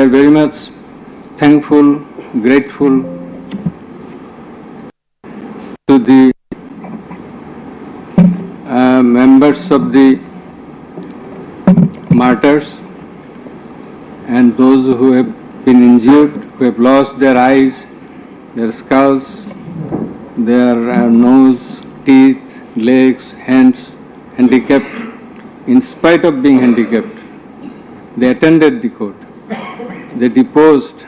are very much thankful, grateful to the members of the martyrs and those who have been injured, who have lost their eyes, their skulls, their nose, teeth, legs, hands, handicapped. In spite of being handicapped, they attended the court. They deposed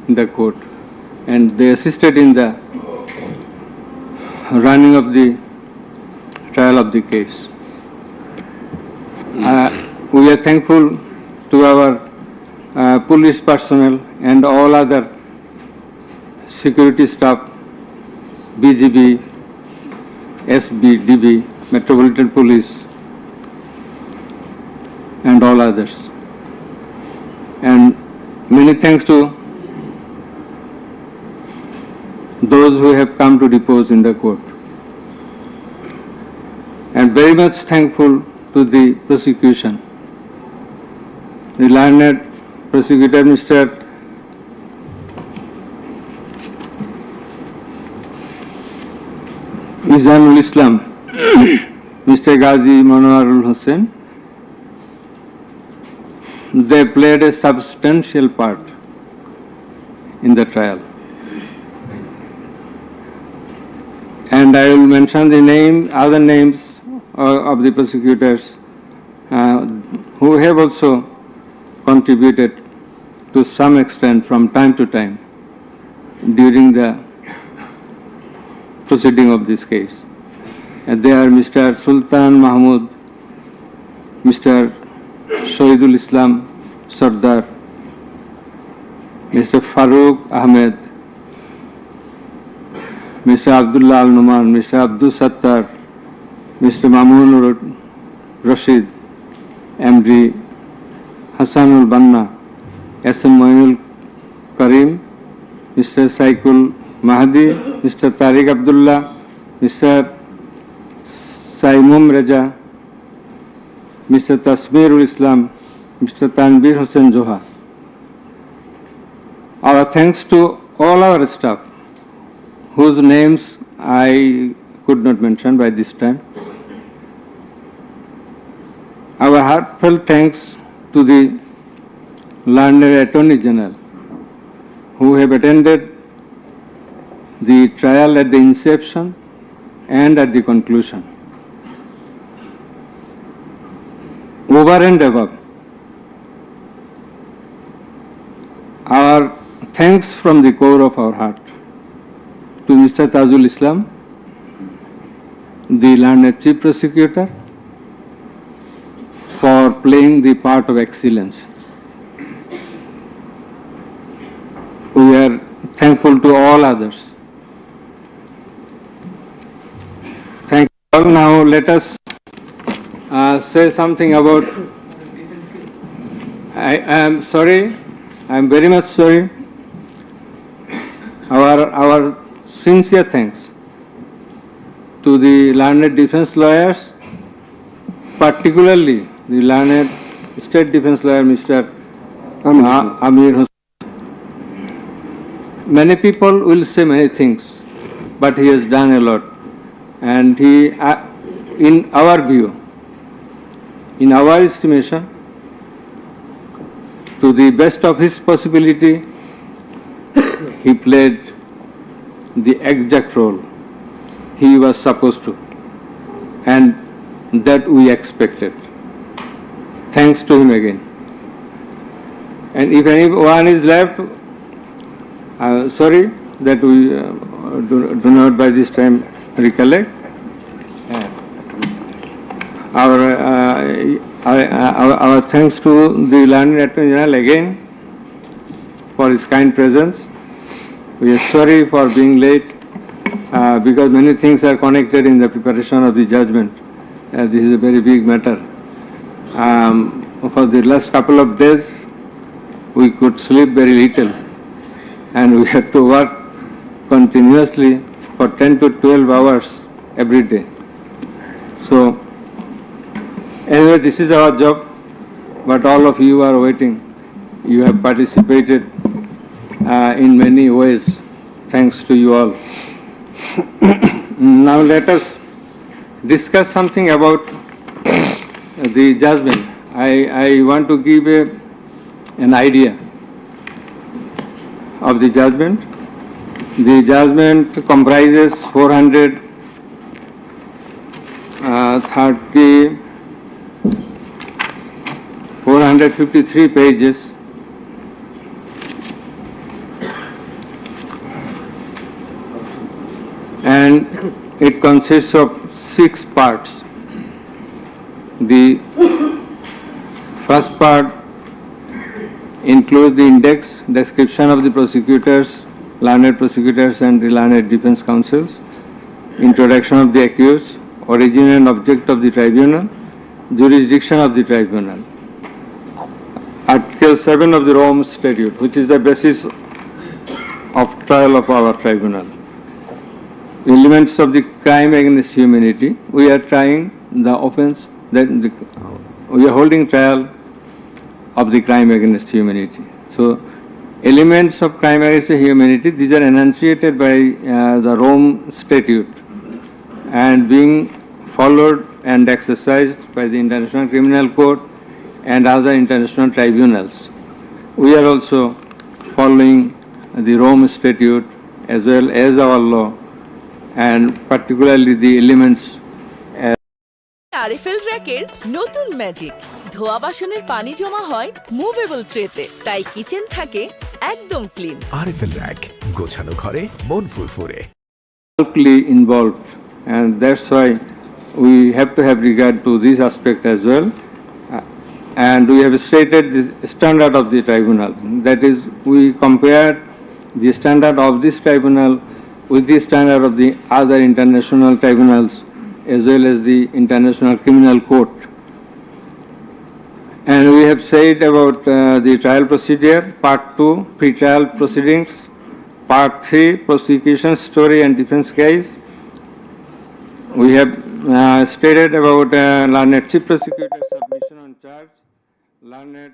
in the court and they assisted in the running of the trial of the case. We are thankful to our police personnel and all other security staff, BGB, SB, DB, Metropolitan Police, and all others. And many thanks to those who have come to depose in the court. And very much thankful to the prosecution. The learned prosecutor, Mr. Mizanul Islam, Mr. Ghazi Manoharul Hussain, they played a substantial part in the trial. And I will mention the other names of the prosecutors who have also contributed to some extent from time to time during the proceeding of this case. And they are Mr. Sultan Mahmud, Mr. Shahidul Islam Sardar, Mr. Farooq Ahmed, Mr. Abdullah Al-Numan, Mr. Abdul Sattar, Mr. Mamun Rashid, MD Hassanul Banna, SM Moinul Karim, Mr. Saikul Mahdi, Mr. Tariq Abdullah, Mr. Saimum Raja, Mr. Tasmirul Islam, Mr. Tanbir Hussain Joha. Our thanks to all our staff, whose names I could not mention by this time. Our heartfelt thanks to the learned Attorney General, who have attended the trial at the inception and at the conclusion. Over and above, our thanks from the core of our heart to Mr. Tajul Islam, the learned Chief Prosecutor, for playing the part of excellence. We are thankful to all others. Thank you all. Now let us say something about, I am sorry, I am very much sorry. Our sincere thanks to the learned defense lawyers, particularly the learned State Defense Lawyer, Mr. Amir Hussain. Many people will say many things, but he has done a lot. And he, in our view, in our estimation, to the best of his possibility, he played the exact role he was supposed to, and that we expected. Thanks to him again. And if anyone is left, sorry that we do not by this time recollect. Our thanks to the learned Attorney General again for his kind presence. We are sorry for being late because many things are connected in the preparation of the judgment. This is a very big matter. For the last couple of days, we could sleep very little, and we had to work continuously for 10 to 12 hours every day. So, anyway, this is our job, but all of you are waiting You have participated in many ways. Thanks to you all. Now let us discuss something about the judgment. I want to give an idea of the judgment. The judgment comprises 453 pages, and it consists of 6 parts. The first part includes the index, description of the prosecutors, learned prosecutors and the learned defense counsels, introduction of the accused, origin and object of the tribunal, jurisdiction of the tribunal. Article 7 of the Rome Statute, which is the basis of trial of our tribunal. Elements of the crime against humanity. We are trying the offense, we are holding trial of the crime against humanity. So, elements of crime against humanity, these are enunciated by the Rome Statute and being followed and exercised by the International Criminal Court and other international tribunals. We are also following the Rome Statute as well as our law, and particularly the elements. RFL র্যাকের নতুন magic, ধোয়া বাসনের পানি জমা হয় movable ট্রেতে, তাই kitchen থাকে একদম ক্লিন। আরএফএল র্যাক, গোছানো ঘরে মন ফুরফুরে। Involved, and that's why we have to have regard to this aspect as well. And we have stated the standard of the tribunal. That is, we compared the standard of this tribunal with the standard of the other international tribunals as well as the International Criminal Court. And we have said about the trial procedure, Part 2, pre-trial proceedings, Part 3, prosecution story and defense case. We have stated about learned chief prosecutor submission on charge, learned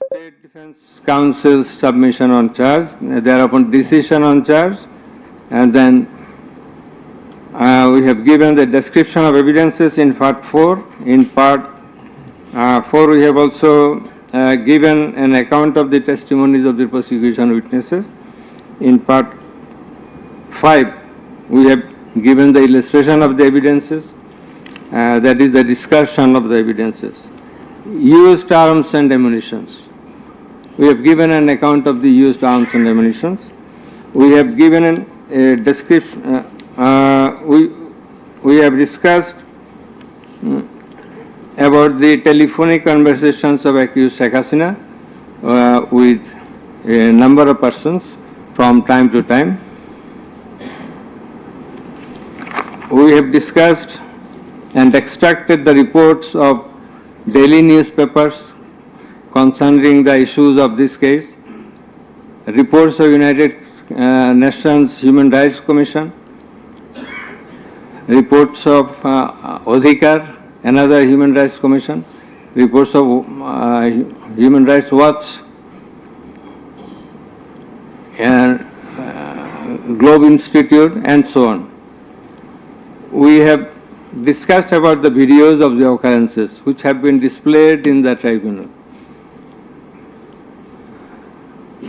state defense counsel's submission on charge, thereupon decision on charge, and then we have given the description of evidences in Part 4. In Part 4, we have also given an account of the testimonies of the prosecution witnesses. In Part 5, we have given the illustration of the evidences, that is the discussion of the evidences. Used arms and ammunitions. We have given an account of the used arms and ammunitions. We have given a description. We have discussed about the telephonic conversations of accused Sheikh Hasina with a number of persons from time to time. We have discussed and extracted the reports of daily newspapers concerning the issues of this case, reports of United Nations Human Rights Commission, reports of Odhikar, another Human Rights Commission, reports of Human Rights Watch, and Globe Institute, and so on. We have discussed about the videos of the occurrences which have been displayed in the tribunal.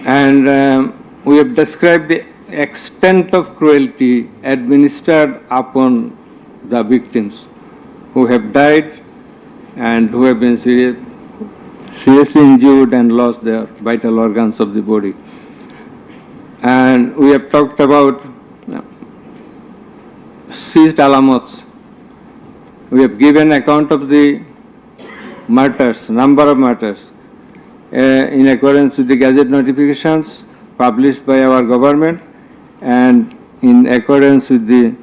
And we have described the extent of cruelty administered upon the victims who have died and who have been seriously injured and lost their vital organs of the body. And we have talked about seized alamots. We have given account of the murders, number of murders, in accordance with the Gazette notifications published by our government and in accordance with the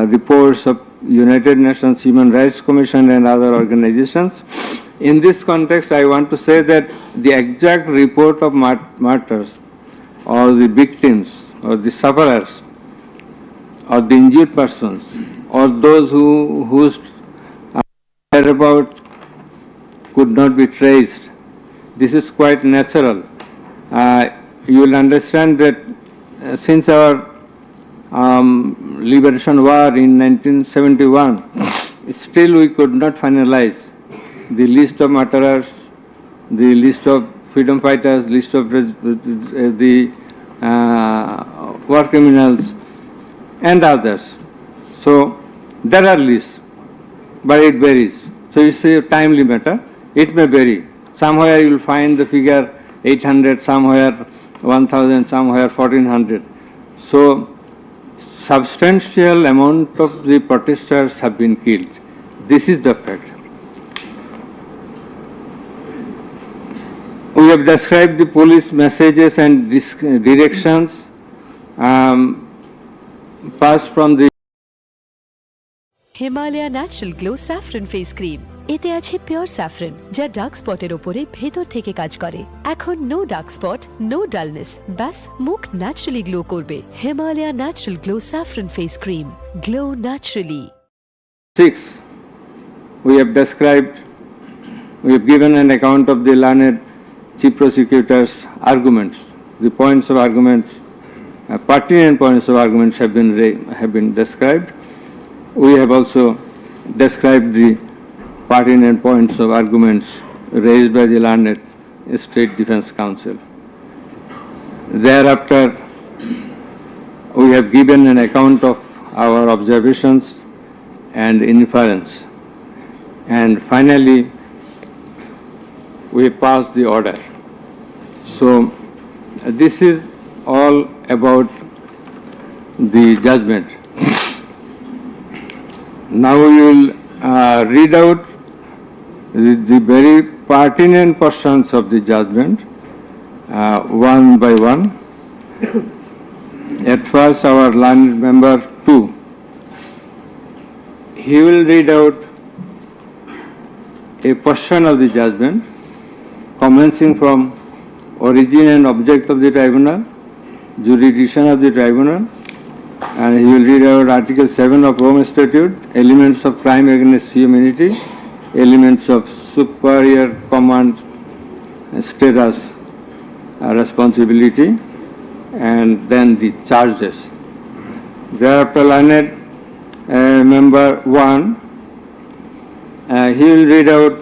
reports of United Nations Human Rights Commission and other organizations. In this context, I want to say that the exact report of martyrs or the victims or the sufferers or the injured persons or those whose whereabouts could not be traced this is quite natural. You will understand that since our liberation war in 1971, still we could not finalize the list of martyrs, the list of freedom fighters, list of the war criminals and others. So there are lists, but it varies. So it's a timely matter. It may vary. Somewhere you will find the figure 800, somewhere 1000, somewhere 1400. So substantial amount of the protesters have been killed. This is the fact. We have described the police messages and directions passed from the Himalaya natural glow saffron face cream, এতে আছে pure saffron যা dark স্পটের ওপরে ভেতর থেকে কাজ করে। এখন no dark spot, no dullness, ব্যাস মুখ ন্যাচারালি গ্লো করবে। Himalaya natural glow saffron face cream, glow naturally. 6, we have described, we have given an account of the learned Chief Prosecutor's arguments. The points of arguments, pertinent points of arguments have been described. We have also described the pertinent points of arguments raised by the learned State Defence Council. Thereafter, we have given an account of our observations and inference. And finally, we passed the order. So, this is all about the judgment. Now we will read out the very pertinent portions of the judgment one by one. At first, our learned member 2, he will read out a portion of the judgment commencing from origin and object of the tribunal, jurisdiction of the tribunal, and he will read out Article 7 of Rome Statute, elements of crime against humanity, elements of superior command status, responsibility, and then the charges. Thereafter, learned member 1, he will read out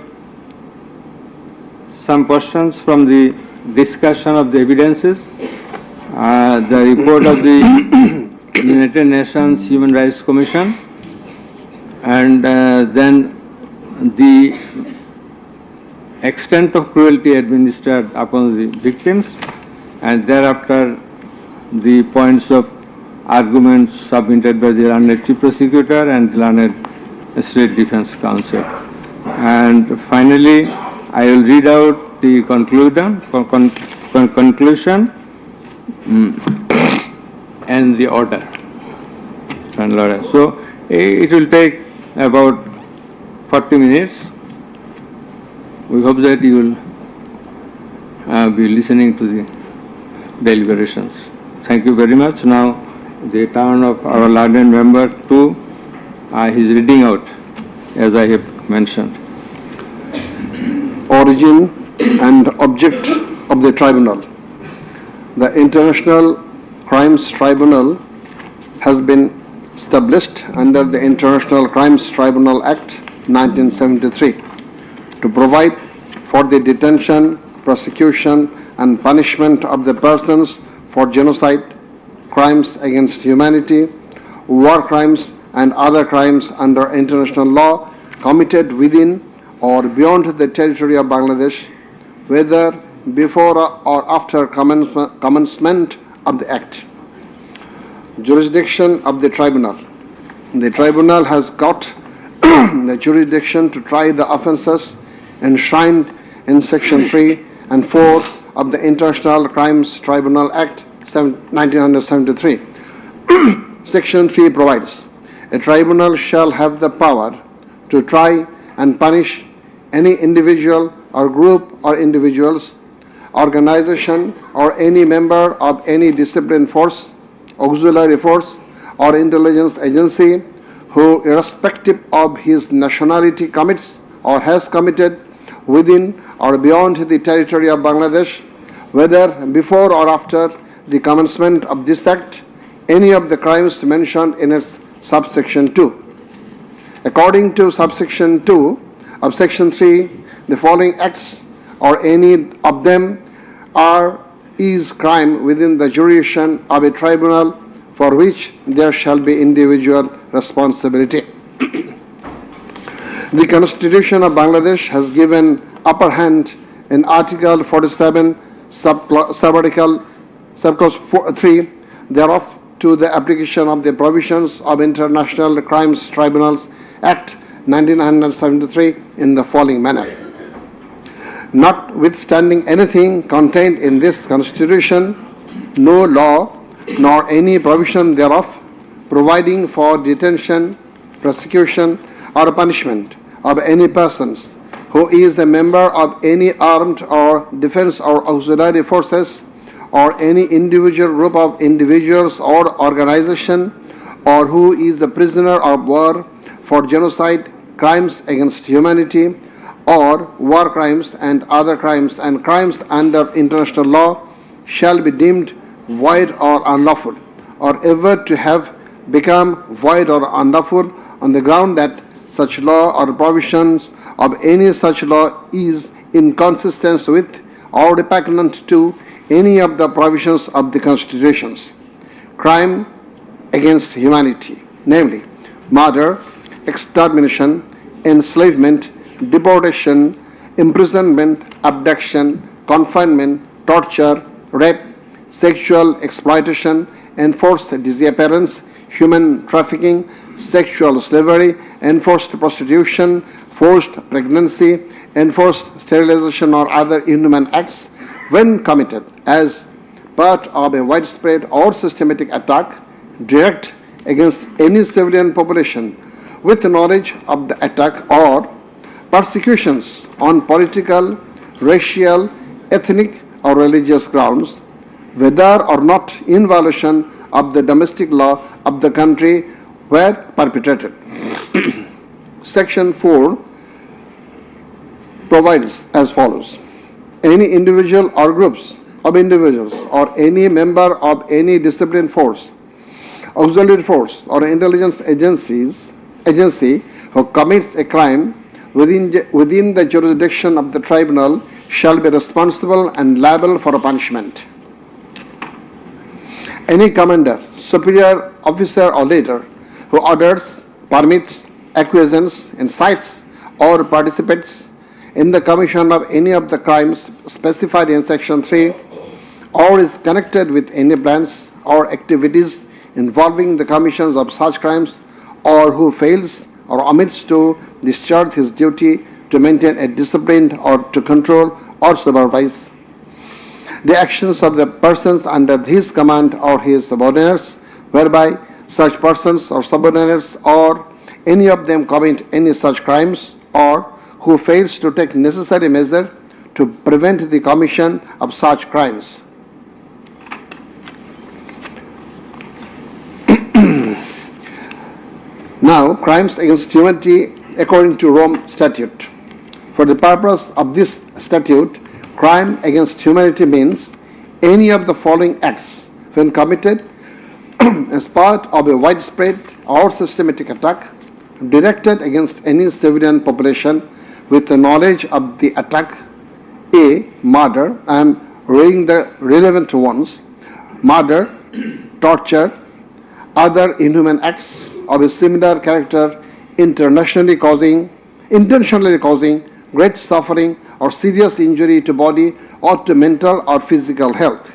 some portions from the discussion of the evidences, the report of the United Nations Human Rights Commission, and then the extent of cruelty administered upon the victims, and thereafter the points of arguments submitted by the learned Chief Prosecutor and the learned State Defence Council. And finally, I will read out the conclusion and the order. So it will take about 40 minutes. We hope that you will be listening to the deliberations. Thank you very much. Now the turn of our learned member 2, he is reading out as I have mentioned. Origin and object of the tribunal. The International Crimes Tribunal has been established under the International Crimes Tribunal Act 1973 to provide for the detention, prosecution and punishment of the persons for genocide, crimes against humanity, war crimes and other crimes under international law committed within or beyond the territory of Bangladesh, whether before or after commencement of the Act. Jurisdiction of the Tribunal. The Tribunal has got the jurisdiction to try the offences enshrined in Section 3 and 4 of the International Crimes Tribunal Act 1973. Section 3 provides, a tribunal shall have the power to try and punish any individual or group or individuals, organization or any member of any disciplined force, auxiliary force or intelligence agency who, irrespective of his nationality, commits or has committed within or beyond the territory of Bangladesh, whether before or after the commencement of this act, any of the crimes mentioned in its subsection 2. According to subsection 2 of section 3, the following acts or any of them is crime within the jurisdiction of a tribunal for which there shall be individual responsibility. The Constitution of Bangladesh has given upper hand in Article 47, subarticle 3 thereof to the application of the provisions of International Crimes Tribunals Act 1973 in the following manner. Notwithstanding anything contained in this Constitution, no law nor any provision thereof providing for detention, prosecution, or punishment of any persons who is a member of any armed or defense or auxiliary forces or any individual group of individuals or organization, or who is a prisoner of war for genocide, crimes against humanity, or war crimes and other crimes and crimes under international law shall be deemed void or unlawful, or ever to have become void or unlawful on the ground that such law or provisions of any such law is inconsistent with or repugnant to any of the provisions of the constitutions. Crime against humanity, namely murder, extermination, enslavement, deportation, imprisonment, abduction, confinement, torture, rape, sexual exploitation, enforced disappearance, human trafficking, sexual slavery, enforced prostitution, forced pregnancy, enforced sterilization or other inhuman acts when committed as part of a widespread or systematic attack direct against any civilian population with knowledge of the attack, or persecutions on political, racial, ethnic or religious grounds, whether or not in violation of the domestic law of the country were perpetrated. Section 4 provides as follows. Any individual or groups of individuals or any member of any disciplined force, auxiliary force or intelligence agency who commits a crime within the jurisdiction of the tribunal shall be responsible and liable for a punishment. Any commander, superior officer or leader who orders, permits, acquiesces, incites or participates in the commission of any of the crimes specified in section 3 or is connected with any plans or activities involving the commissions of such crimes, or who fails or omits to discharge his duty to maintain a discipline or to control or supervise the actions of the persons under his command or his subordinates, whereby such persons or subordinates or any of them commit any such crimes, or who fails to take necessary measure to prevent the commission of such crimes. Now, crimes against humanity according to Rome Statute. For the purpose of this statute, crime against humanity means any of the following acts when committed as part of a widespread or systematic attack directed against any civilian population with the knowledge of the attack. A. Murder. I am reading the relevant ones. Murder, torture, other inhuman acts of a similar character intentionally causing great suffering or serious injury to body or to mental or physical health.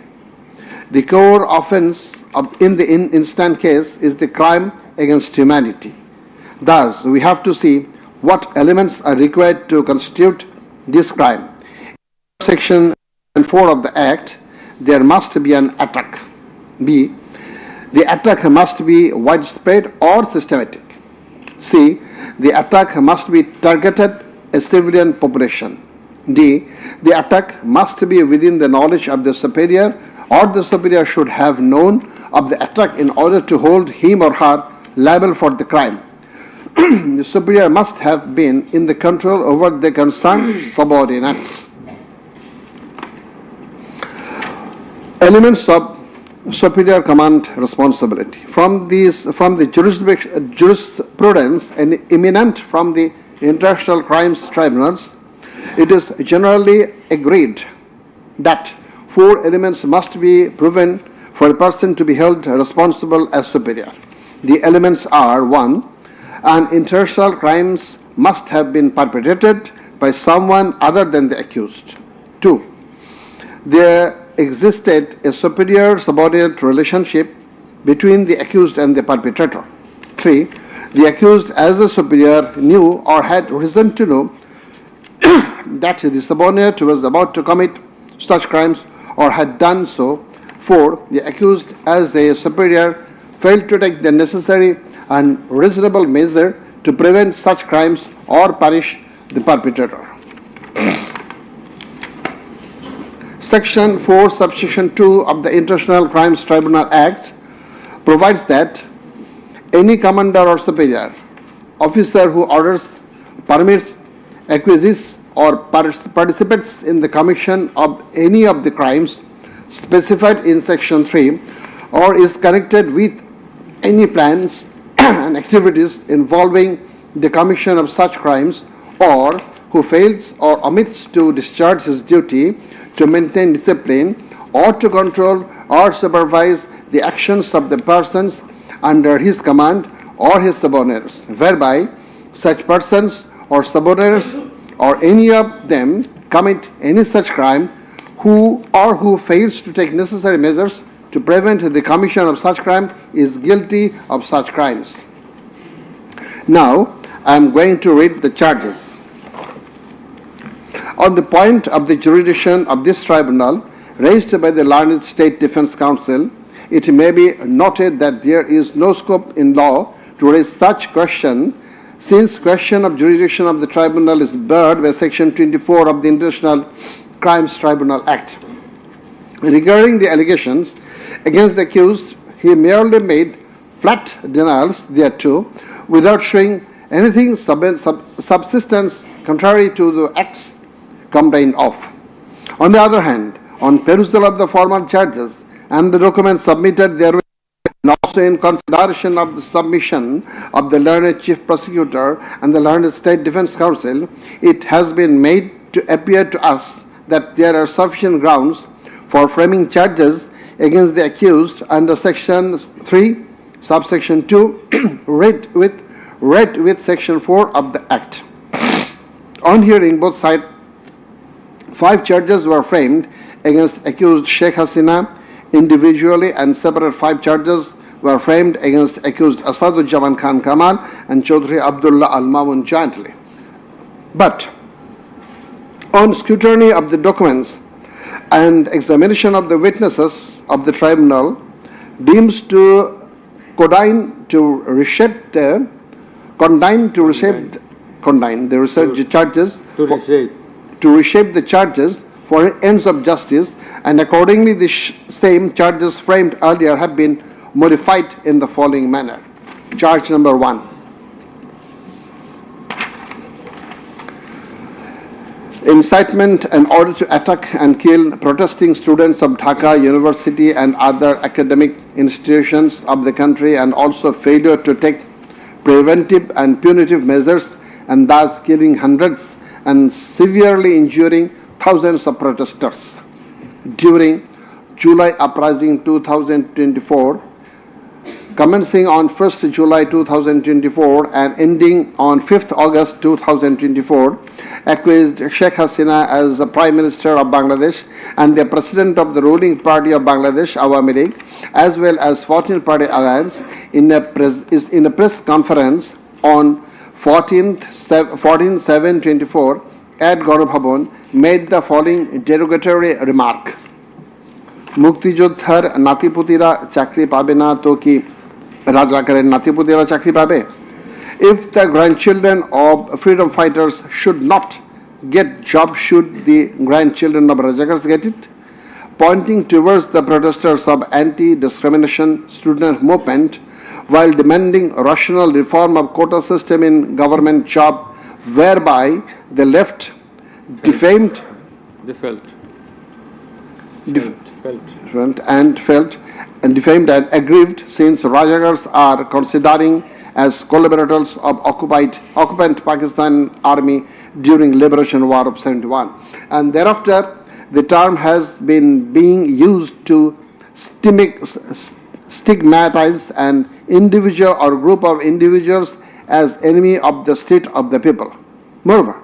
The core offense in the instant case is the crime against humanity. Thus, we have to see what elements are required to constitute this crime. In Section 4 of the Act, there must be an attack. B. The attack must be widespread or systematic. C. The attack must be targeted a civilian population. D. The attack must be within the knowledge of the superior, or the superior should have known of the attack in order to hold him or her liable for the crime. the superior must have been in the control over the concerned subordinates. Elements of superior command responsibility. From the jurisprudence and eminent from the international crimes tribunals, it is generally agreed that 4 elements must be proven for a person to be held responsible as superior. The elements are: 1. An international crimes must have been perpetrated by someone other than the accused. 2. There existed a superior subordinate relationship between the accused and the perpetrator. 3. The accused as a superior knew or had reason to know that the subordinate was about to commit such crimes or had done so. 4. The accused as a superior failed to take the necessary and reasonable measure to prevent such crimes or punish the perpetrator. Section 4, subsection 2 of the International Crimes Tribunal Act provides that any commander or superior officer who orders, permits, acquiesces, or participates in the commission of any of the crimes specified in Section 3 or is connected with any plans and activities involving the commission of such crimes, or who fails or omits to discharge his duty to maintain discipline or to control or supervise the actions of the persons under his command or his subordinates, whereby such persons or subordinates or any of them commit any such crime, who fails to take necessary measures to prevent the commission of such crime is guilty of such crimes. Now, I am going to read the charges. On the point of the jurisdiction of this tribunal raised by the learned State Defence Counsel, it may be noted that there is no scope in law to raise such question, since question of jurisdiction of the tribunal is barred by Section 24 of the International Crimes Tribunal Act. Regarding the allegations against the accused, he merely made flat denials thereto without showing anything subsistence contrary to the acts complained of. On the other hand, on perusal of the formal charges and the documents submitted therewith, and also in consideration of the submission of the learned Chief Prosecutor and the learned State Defence Counsel, it has been made to appear to us that there are sufficient grounds for framing charges against the accused under Section 3, subsection 2, read with Section 4 of the Act. On hearing both sides, 5 charges were framed against accused Sheikh Hasina individually, and separate 5 charges were framed against accused Asaduzzaman Khan Kamal and Chaudhry Abdullah Al Mamun jointly. But on scrutiny of the documents and examination of the witnesses of the tribunal, deems to condign to reshape the charges to reshape the charges for ends of justice, and accordingly the same charges framed earlier have been modified in the following manner. Charge number 1. Incitement in order to attack and kill protesting students of Dhaka University and other academic institutions of the country, and also failure to take preventive and punitive measures, and thus killing hundreds and severely injuring thousands of protesters. During July Uprising 2024, commencing on 1st July 2024 and ending on 5th August 2024, accused Sheikh Hasina as the Prime Minister of Bangladesh and the President of the ruling party of Bangladesh, Awami League, as well as 14th Party Alliance, in a press conference on 14/7/24 at Gaurav Bhavan, made the following derogatory remark. মুক্তিযোদ্ধার নাতিপুতিরা চাকরি পাবে না তো কি রাজাকারের নাতিপুতিরা চাকরি পাবে? If the grandchildren of freedom fighters should not get job, should the grandchildren of Rajakars get it? Pointing towards the protesters of anti-discrimination student movement, while demanding rational reform of quota system in government job, whereby the left defamed They felt. Def- Felt. felt and defamed and aggrieved, since Rajagars are considering as collaborators of occupant Pakistan army during liberation war of 71. And thereafter, the term has been being used to stigmatize an individual or group of individuals as enemy of the state of the people. Moreover,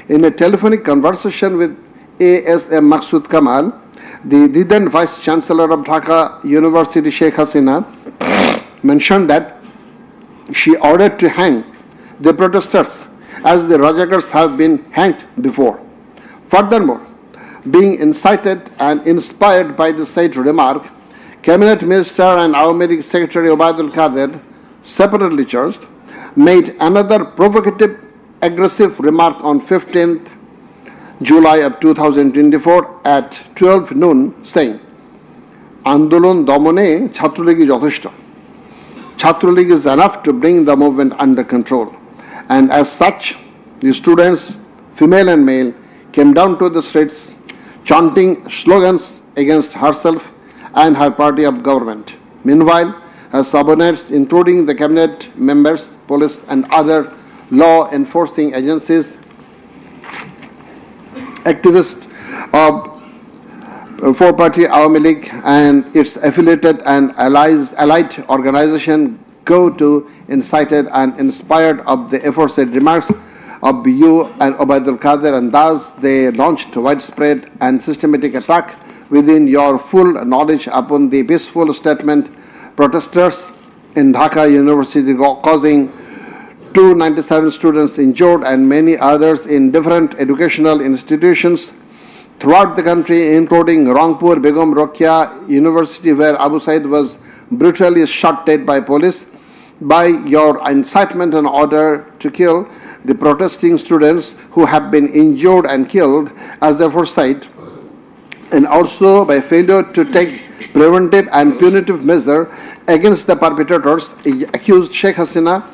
in a telephonic conversation with ASM Maksud Kamal, the then Vice Chancellor of Dhaka University, Sheikh Hasina, mentioned that she ordered to hang the protesters as the Rajagars have been hanged before. Furthermore, being incited and inspired by the said remark, Cabinet Minister and Awami League Secretary Obaidul Qadir, separately charged, made another provocative, aggressive remark on 15th July of 2024 at 12 noon, saying, Andolon Domone Chhatraligi Jotheshto. Chhatraligi is enough to bring the movement under control. And as such, the students, female and male, came down to the streets chanting slogans against herself and her party of government. Meanwhile, her subordinates, including the cabinet members, police and other law enforcing agencies, activists of four-party Awami League and its affiliated and allied organization go to incited and inspired of the aforesaid remarks of you and Obaidul Qadir, and thus they launched widespread and systematic attack within your full knowledge upon the peaceful statement protesters in Dhaka University, causing 297 students injured and many others in different educational institutions throughout the country, including Rangpur Begum Rokeya University, where Abu Said was brutally shot dead by police. By your incitement and order to kill the protesting students who have been injured and killed as the aforesaid, and also by failure to take preventive and punitive measure against the perpetrators, accused Sheikh Hasina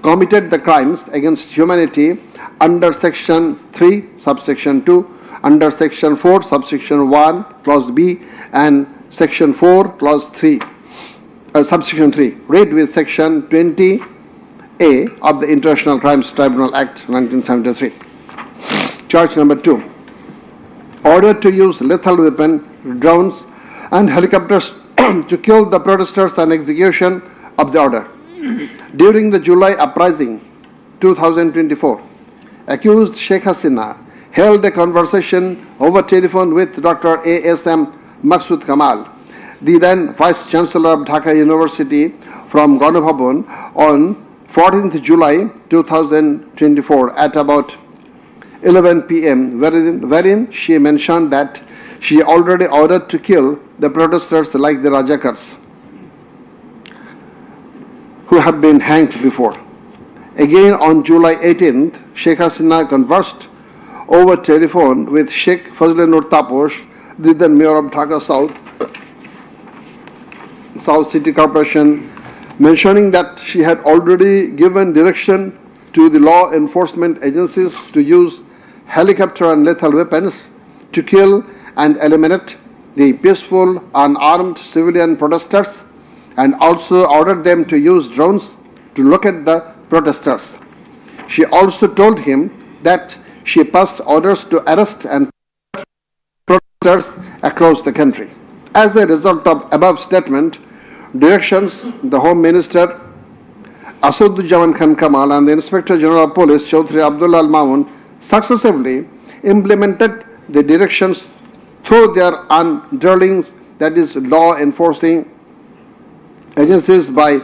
committed the crimes against humanity under Section 3, subsection 2, under Section 4, subsection 1, clause B, and Section 4, clause 3, subsection 3, read with Section 20A of the International Crimes Tribunal Act 1973. Charge number 2. Order to use lethal weapon, drones and helicopters to kill the protesters and execution of the order. During the July uprising 2024, accused Sheikh Hasina held a conversation over telephone with Dr. ASM Maksud Kamal, the then Vice Chancellor of Dhaka University, from Ganabhavan on 14th July 2024 at about 11 p.m., wherein she mentioned that she already ordered to kill the protesters like the Rajakars who have been hanged before. Again on July 18th, Sheikh Hasina conversed over telephone with Sheikh Fazlur Taposh, the then Mayor of Dhaka South City Corporation, mentioning that she had already given direction to the law enforcement agencies to use helicopter and lethal weapons to kill and eliminate the peaceful, unarmed civilian protesters, and also ordered them to use drones to locate the protesters. She also told him that she passed orders to arrest and protesters across the country. As a result of above statement, directions, the Home Minister Asaduzzaman Khan Kamal and the Inspector General of Police Chaudhry Abdullah Al Mamun successively implemented the directions through their underlings, that is law enforcing agencies, by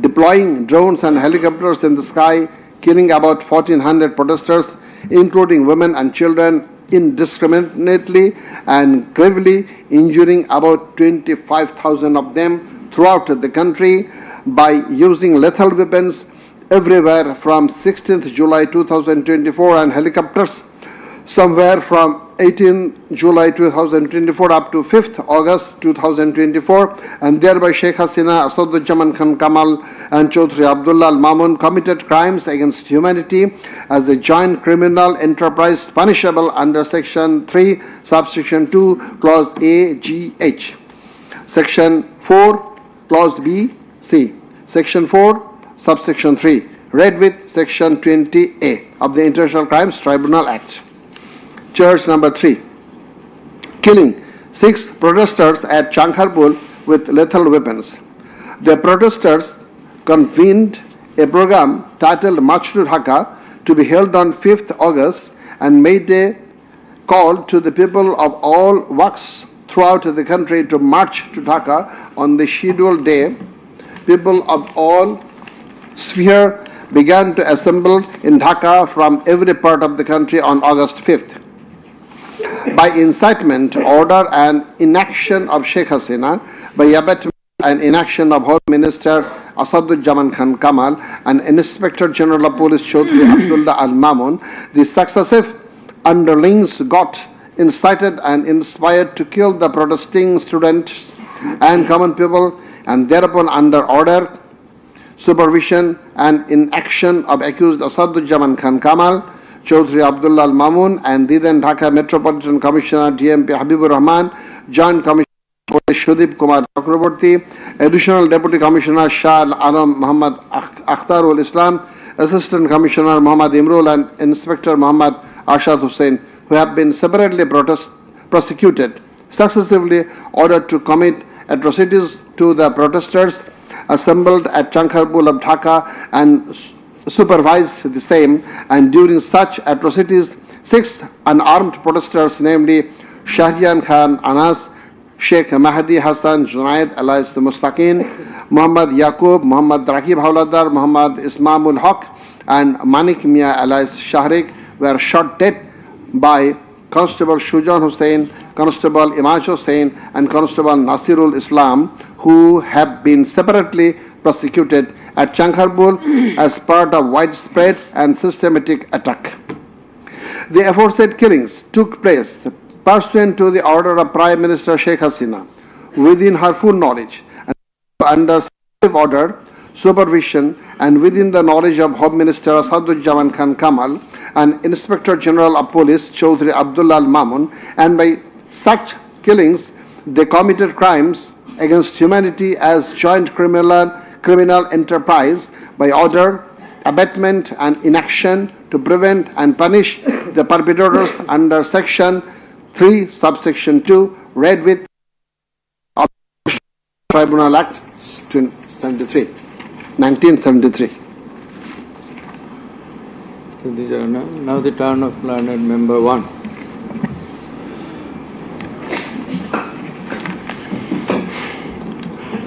deploying drones and helicopters in the sky, killing about 1,400 protesters, including women and children, indiscriminately and gravely injuring about 25,000 of them throughout the country by using lethal weapons everywhere from 16th July 2024 and helicopters somewhere from 18 July 2024 up to 5th August 2024, and thereby Sheikh Hasina, Asaduzzaman Khan Kamal and Chaudhry Abdullah Al Mamun committed crimes against humanity as a joint criminal enterprise punishable under Section 3, Subsection 2, Clause A, G, H, Section 4, Clause B, C, Section 4, Subsection 3, read with Section 20A of the International Crimes Tribunal Act. Charge number 3. Killing 6 protesters at Chankharpur with lethal weapons. The protesters convened a program titled March to Dhaka to be held on 5th August and made a call to the people of all walks throughout the country to march to Dhaka on the scheduled day. People of all spheres began to assemble in Dhaka from every part of the country on August 5th. By incitement, order and inaction of Sheikh Hasina, by abetment and inaction of Home Minister Asaduzzaman Khan Kamal and Inspector General of Police Chaudhry Abdullah Al Mamun, the successive underlings got incited and inspired to kill the protesting students and common people, and thereupon under order, supervision and inaction of accused Asaduzzaman Khan Kamal, Chaudhry Abdullah Al Mamun and the then Dhaka Metropolitan Commissioner DMP Habibur Rahman, Joint Commissioner Police Shudip Kumar Chakraborty, Additional Deputy Commissioner Shah Alam Muhammad Akhtarul Islam, Assistant Commissioner Muhammad Imrul and Inspector Muhammad Arshad Hussain, who have been separately prosecuted, successively ordered to commit atrocities to the protesters assembled at Chankharpur of Dhaka and supervised the same, and during such atrocities 6 unarmed protesters, namely Shahriyan Khan Anas, Sheikh Mahdi Hassan Junaid alias Mustaqin, Muhammad Yaqub, Muhammad Rakib Hawladar, Muhammad Ismamul Haq and Manik Mia alias Shahrik were shot dead by Constable Shujan Hussain, Constable Imaj Hussain and Constable Nasirul Islam, who have been separately prosecuted at Chankharpur as part of widespread and systematic attack. The aforesaid killings took place pursuant to the order of Prime Minister Sheikh Hasina, within her full knowledge and under order, supervision and within the knowledge of Home Minister Asaduzzaman Khan Kamal and Inspector General of Police Chaudhry Abdullah Al Mamun, and by such killings they committed crimes against humanity as joint criminal enterprise by order, abetment and inaction to prevent and punish the perpetrators under Section 3, Subsection 2, read with of Tribunal Act 1973. So these are now the turn of learned member 1.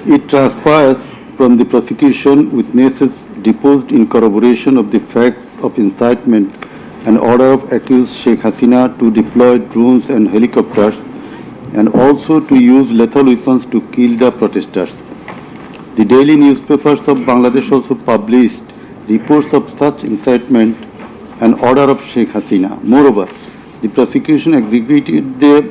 It transpires from the prosecution witnesses deposed in corroboration of the facts of incitement and order of accused Sheikh Hasina to deploy drones and helicopters and also to use lethal weapons to kill the protesters. The daily newspapers of Bangladesh also published reports of such incitement and order of Sheikh Hasina. Moreover, the prosecution executed the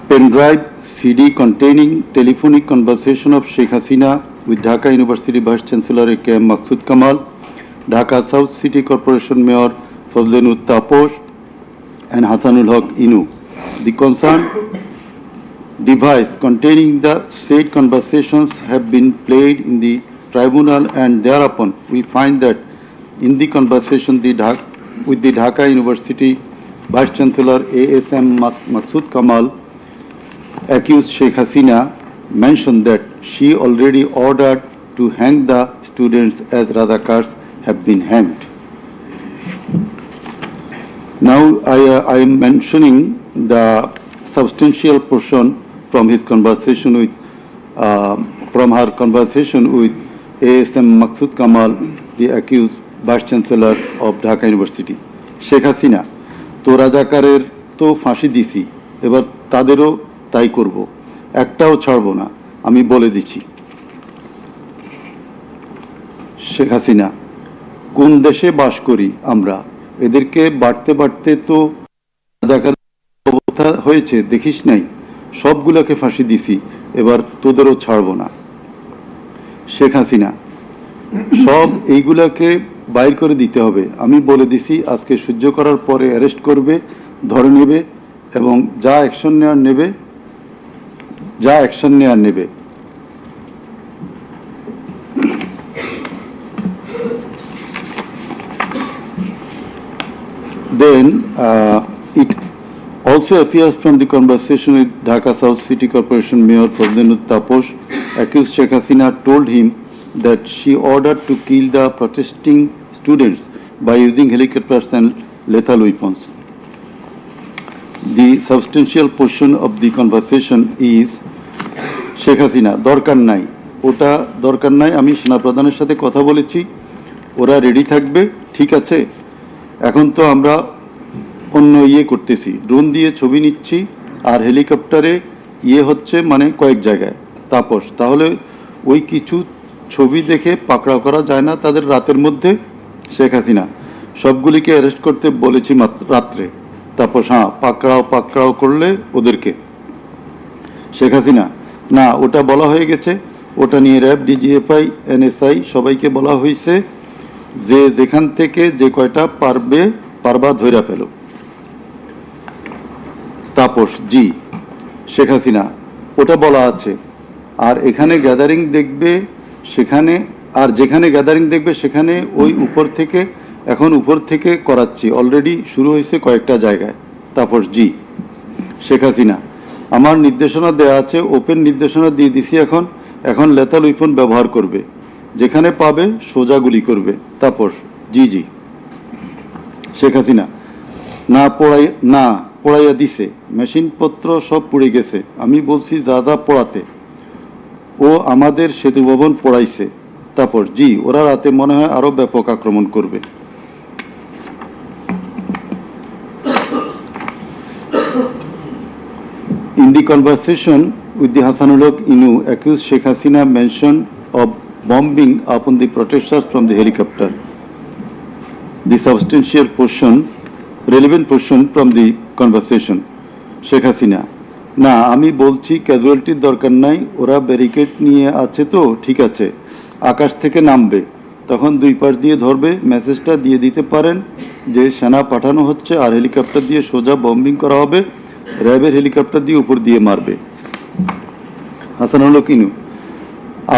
pendrive CD containing telephonic conversation of Sheikh Hasina with Dhaka University Vice Chancellor A.K.M. Maqsood Kamal, Dhaka South City Corporation Mayor Fazlenut Taposh and Hassanul Haq Inu. The concerned device containing the said conversations have been played in the tribunal, and thereupon we find that in the conversation with the Dhaka University Vice Chancellor A.S.M. Maqsood Kamal, accused Sheikh Hasina mentioned that she already ordered to hang the students as Razakars have been hanged. Now I am mentioning the substantial portion from his conversation with, from her conversation with A.S.M. Maqsood Kamal, the accused Vice Chancellor of Dhaka University. Sheikh Hasina, তো রাজাকারের তো ফাঁসি দিছি, এবার তাদেরও তাই করব, একটাও ছাড়বো না, আমি বলে দিচ্ছি। শেখ হাসিনা, কোন দেশে বাস করি আমরা? এদেরকে বাড়তে বাড়তে তো রাজাকার হয়েছে দেখিস নাই, সবগুলোকে ফাঁসি দিছি, এবার তোদেরও ছাড়বো না। শেখ হাসিনা, সব এইগুলাকে বাইর করে দিতে হবে। আমি বলে দিছি আজকে সহ্য করার পরে অ্যারেস্ট করবে, ধরে নেবে এবং যা অ্যাকশন নেওয়ার নেবে। Then it also appears from the conversation with Dhaka South City Corporation Mayor Fazlinur Taposh, accused Sheikh Hasina told him that she ordered to kill the protesting students by using helicopters and lethal weapons. The substantial portion of the conversation is Sheikh Hasina, দরকার নাই, ওটা দরকার নাই, আমি সেনাপ্রধানের সাথে কথা বলেছি, ওরা রেডি থাকবে, ঠিক আছে। এখন তো আমরা অন্য করতেছি, ড্রোন দিয়ে ছবি নিচ্ছি আর হেলিকপ্টারে হচ্ছে মানে কয়েক জায়গায়। তাপস, তাহলে ওই কিছু ছবি দেখে পাকড়াও করা যায় না তাদের রাতের মধ্যে? শেখ হাসিনা, সবগুলিকে অ্যারেস্ট করতে বলেছি রাত্রে। তাপস, হ্যাঁ, পাকড়াও করলে ওদেরকে। শেখ হাসিনা, না, ওটা বলা হয়ে গেছে, ওটা নিয়ে র্যাব, ডিজিএফআই, এনএসআই সবাইকে বলা হয়েছে যে যেখান থেকে যে কয়টা পারবা ধইরা পেল। তাপস, জি। শেখ হাসিনা, ওটা বলা আছে, আর এখানে গ্যাদারিং দেখবে সেখানে, আর যেখানে গ্যাদারিং দেখবে সেখানে ওই উপর থেকে করাচ্ছি, অলরেডি শুরু হয়েছে কয়েকটা জায়গায়। তাপস, জি। শেখ হাসিনা, আমার নির্দেশনা দেয়া আছে, ওপেন নির্দেশনা দিয়ে দিছি, এখন লেথাল উইপন ব্যবহার করবে, যেখানে পাবে সোজা গুলি করবে। তাপস, জি জি। শেখ হাসিনা, না পড়াইয়া দিছে, মেশিনপত্র সব পুড়ে গেছে, আমি বলছি যা পড়াতে, ও আমাদের সেতু ভবন পড়াইছে। তাপস, জি, ওরা রাতে মনে হয় আরো ব্যাপক আক্রমণ করবে। In the conversation with the Hasanul Haq Inu, accused Sheikh Hasina mention of bombing upon the protesters from the helicopter. The substantial portion, relevant portion from the conversation. Sheikh Hasina, না, আমি বলছি ক্যাজুয়ালিটির দরকার নাই, ওরা ব্যারিকেড নিয়ে আছে তো ঠিক আছে, আকাশ থেকে নামবে, তখন দুই পাশ দিয়ে ধরবে, মেসেজটা দিয়ে দিতে পারেন যে সেনা পাঠানো হচ্ছে আর হেলিকপ্টার দিয়ে সোজা বম্বিং করা হবে, র্যাবের হেলিকপ্টার দিয়ে উপর দিয়ে মারবে। হাসানুল হক ইনু,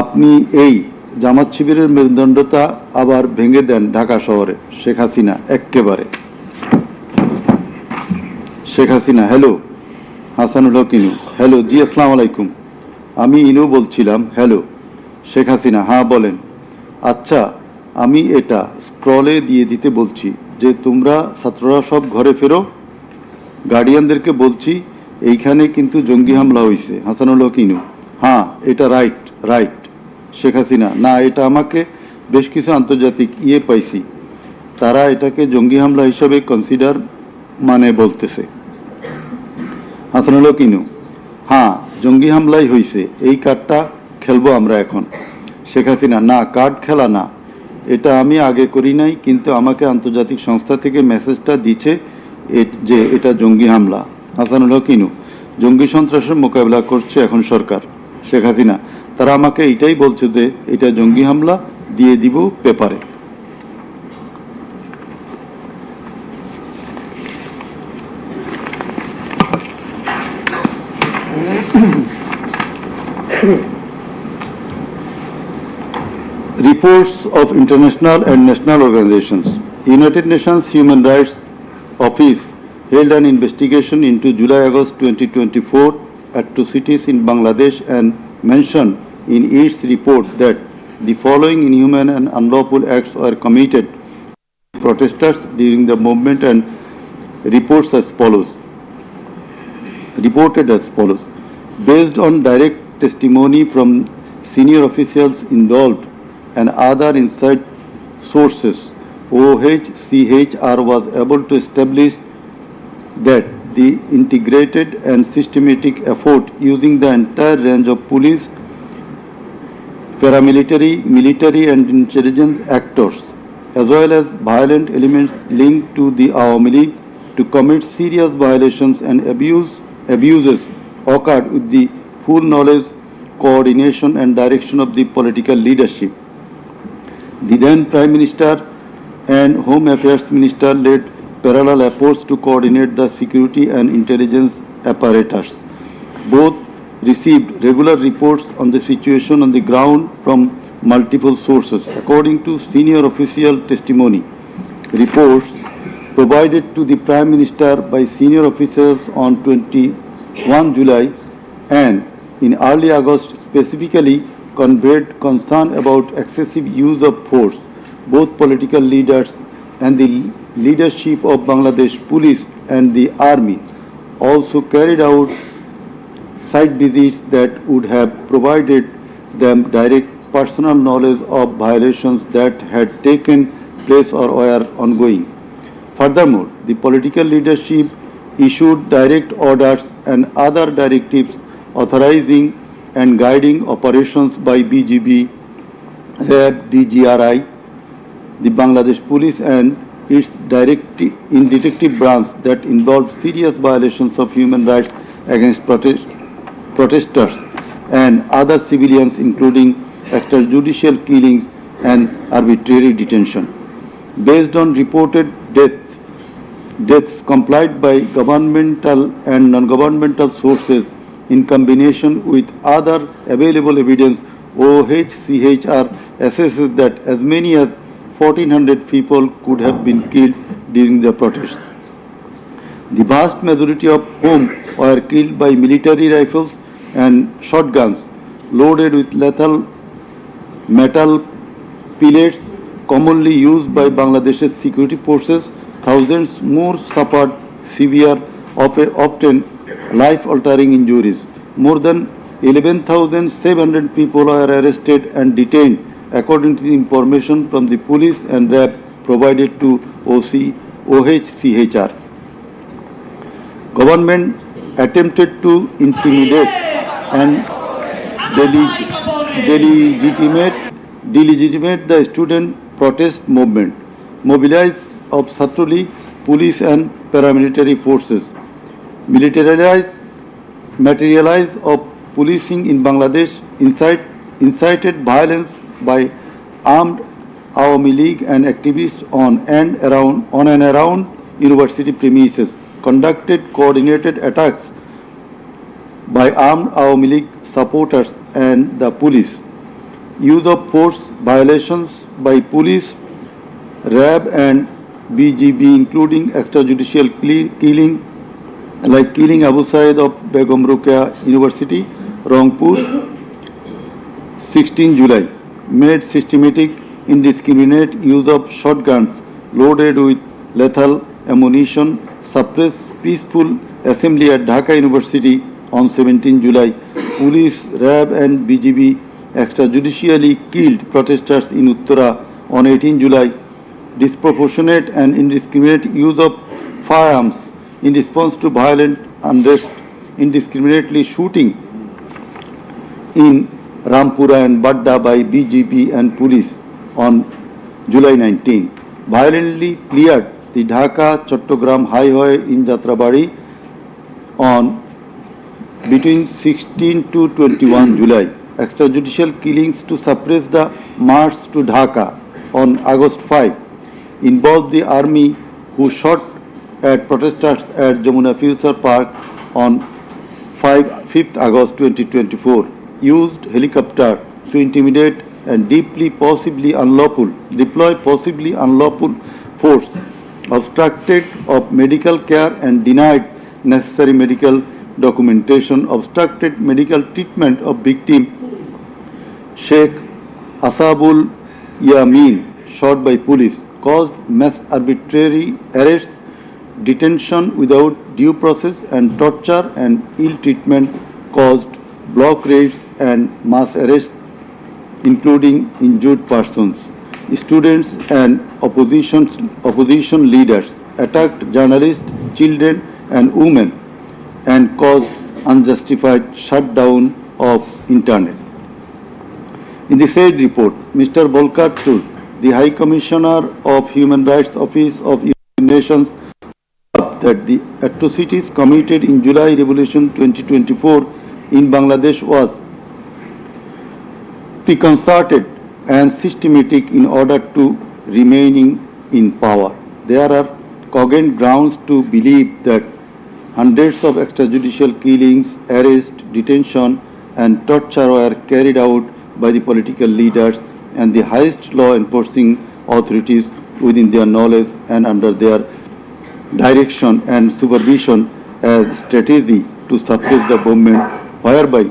আপনি এই জামাত শিবিরের মেরুদণ্ডতা আবার ভেঙে দেন ঢাকা শহরে। শেখ হাসিনা, এক্কেবারে। শেখ হাসিনা, হ্যালো। হাসানুল হক ইনু, হ্যালো, জি, আসসালামু আলাইকুম, আমি ইনু বলছিলাম, হ্যালো। শেখ হাসিনা, হ্যাঁ বলেন। আচ্ছা, আমি এটা স্ক্রলে দিয়ে দিতে বলছি যে তোমরা ছাত্ররা সব ঘরে ফেরো, গার্ডিয়ানদেরকে বলছি এইখানে কিন্তু জঙ্গি হামলা হয়েছে। হাসানুল হক ইনু, হ্যাঁ, এটা রাইট। শেখ হাসিনা, না, এটা আমাকে বেশ কিছু আন্তর্জাতিক পাইছি, তারা এটাকে জঙ্গি হামলা হিসাবে কনসিডার বলতেছে। হাসানুল হক ইনু, হ্যাঁ, জঙ্গি হামলাই হয়েছে, এই কার্ডটা খেলবো আমরা এখন। শেখ হাসিনা, না, কার্ড খেলা না, এটা আমি আগে করি নাই, কিন্তু আমাকে আন্তর্জাতিক সংস্থা থেকে মেসেজটা দিচ্ছে যে এটা জঙ্গি হামলা। হাসানুল হক ইনু, জঙ্গি সন্ত্রাসের মোকাবিলা করছে এখন সরকার। শেখ হাসিনা, তারা আমাকে এটাই বলছে যে এটা জঙ্গি হামলা, দিয়ে দিব পেপারে। Reports of international and national organizations. United Nations Human Rights Office held an investigation into July-August 2024 atrocities in Bangladesh and mentioned in its report that the following inhuman and unlawful acts were committed by protesters during the movement and reported as follows. Based on direct testimony from senior officials involved and other inside sources, OHCHR was able to establish that the integrated and systematic effort using the entire range of police, paramilitary, military and intelligence actors, as well as violent elements linked to the Awami League to commit serious violations and abuse abuses occurred with the full knowledge, coordination and direction of the political leadership. The then Prime Minister and Home Affairs Minister led parallel efforts to coordinate the security and intelligence apparatus. Both received regular reports on the situation on the ground from multiple sources. According to senior official testimony, reports provided to the Prime Minister by senior officers on 21 July and in early August specifically conveyed concern about excessive use of force. Both political leaders and the leadership of Bangladesh Police and the Army also carried out site visits that would have provided them direct personal knowledge of violations that had taken place or were ongoing. Furthermore, the political leadership issued direct orders and other directives authorizing and guiding operations by BGB, RAB, DGRI, the Bangladesh Police and its detective branch that involved serious violations of human rights against protesters and other civilians, including extrajudicial killings and arbitrary detention. Based on reported deaths complied by governmental and non-governmental sources in combination with other available evidence, OHCHR assesses that as many as 1,400 people could have been killed during the protests. The vast majority of whom were killed by military rifles and shotguns loaded with lethal metal pellets commonly used by Bangladesh's security forces. Thousands more suffered severe, often life-altering injuries. More than 11,700 people were arrested and detained, according to the information from the police and RAB provided to OHCHR. Government attempted to intimidate and delegitimate the student protest movement, mobilized of Chhatruli police and paramilitary forces, materialize of policing in Bangladesh, incited violence by armed Awami League and activists on and around university premises, conducted coordinated attacks by armed Awami League supporters and the police, use of force violations by police, RAB and BGB, including extrajudicial killing, like killing Abu Said of Begum Ruqayya University, Rangpur, 16 July, made systematic, indiscriminate use of shotguns loaded with lethal ammunition, suppressed peaceful assembly at Dhaka University on 17 July. Police, RAB and BGB extrajudicially killed protesters in Uttara on 18 July. Disproportionate and indiscriminate use of firearms in response to violent unrest, indiscriminately shooting in Rampura and Badda by BGP and police on July 19. Violently cleared the Dhaka-Chattogram highway in Jatrabari on between 16 to 21 July. Extrajudicial killings to suppress the march to Dhaka on August 5 involved the army, who shot at protesters at Jamuna Future Park on 5th August 2024, used helicopter to intimidate and deploy possibly unlawful force, obstructed of medical care and denied necessary medical documentation, obstructed medical treatment of victim Sheikh Asabul Yamin, shot by police, caused mass arbitrary arrests, detention without due process and torture and ill treatment, caused block raids and mass arrests, including injured persons. Students and opposition leaders attacked journalists, children and women and caused unjustified shutdown of internet. In the said report, Mr. Volker Turk, the High Commissioner of Human Rights Office of United Nations, that the atrocities committed in July Revolution 2024 in Bangladesh was preconcerted and systematic in order to remaining in power. There are cogent grounds to believe that hundreds of extrajudicial killings, arrests, detention and torture were carried out by the political leaders and the highest law enforcing authorities within their knowledge and under their direction and supervision as strategy to suppress the movement, whereby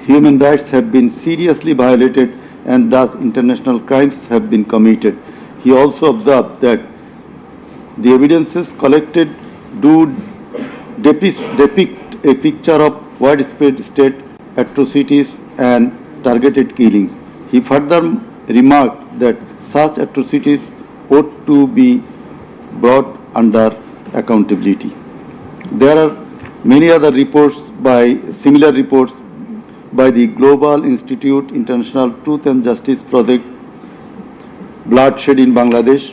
human rights have been seriously violated and thus international crimes have been committed. He also observed that the evidences collected do depict a picture of widespread state atrocities and targeted killings. He further remarked that such atrocities ought to be brought under accountability. There are many other reports similar reports by the Global Institute International Truth and Justice Project, Bloodshed in Bangladesh,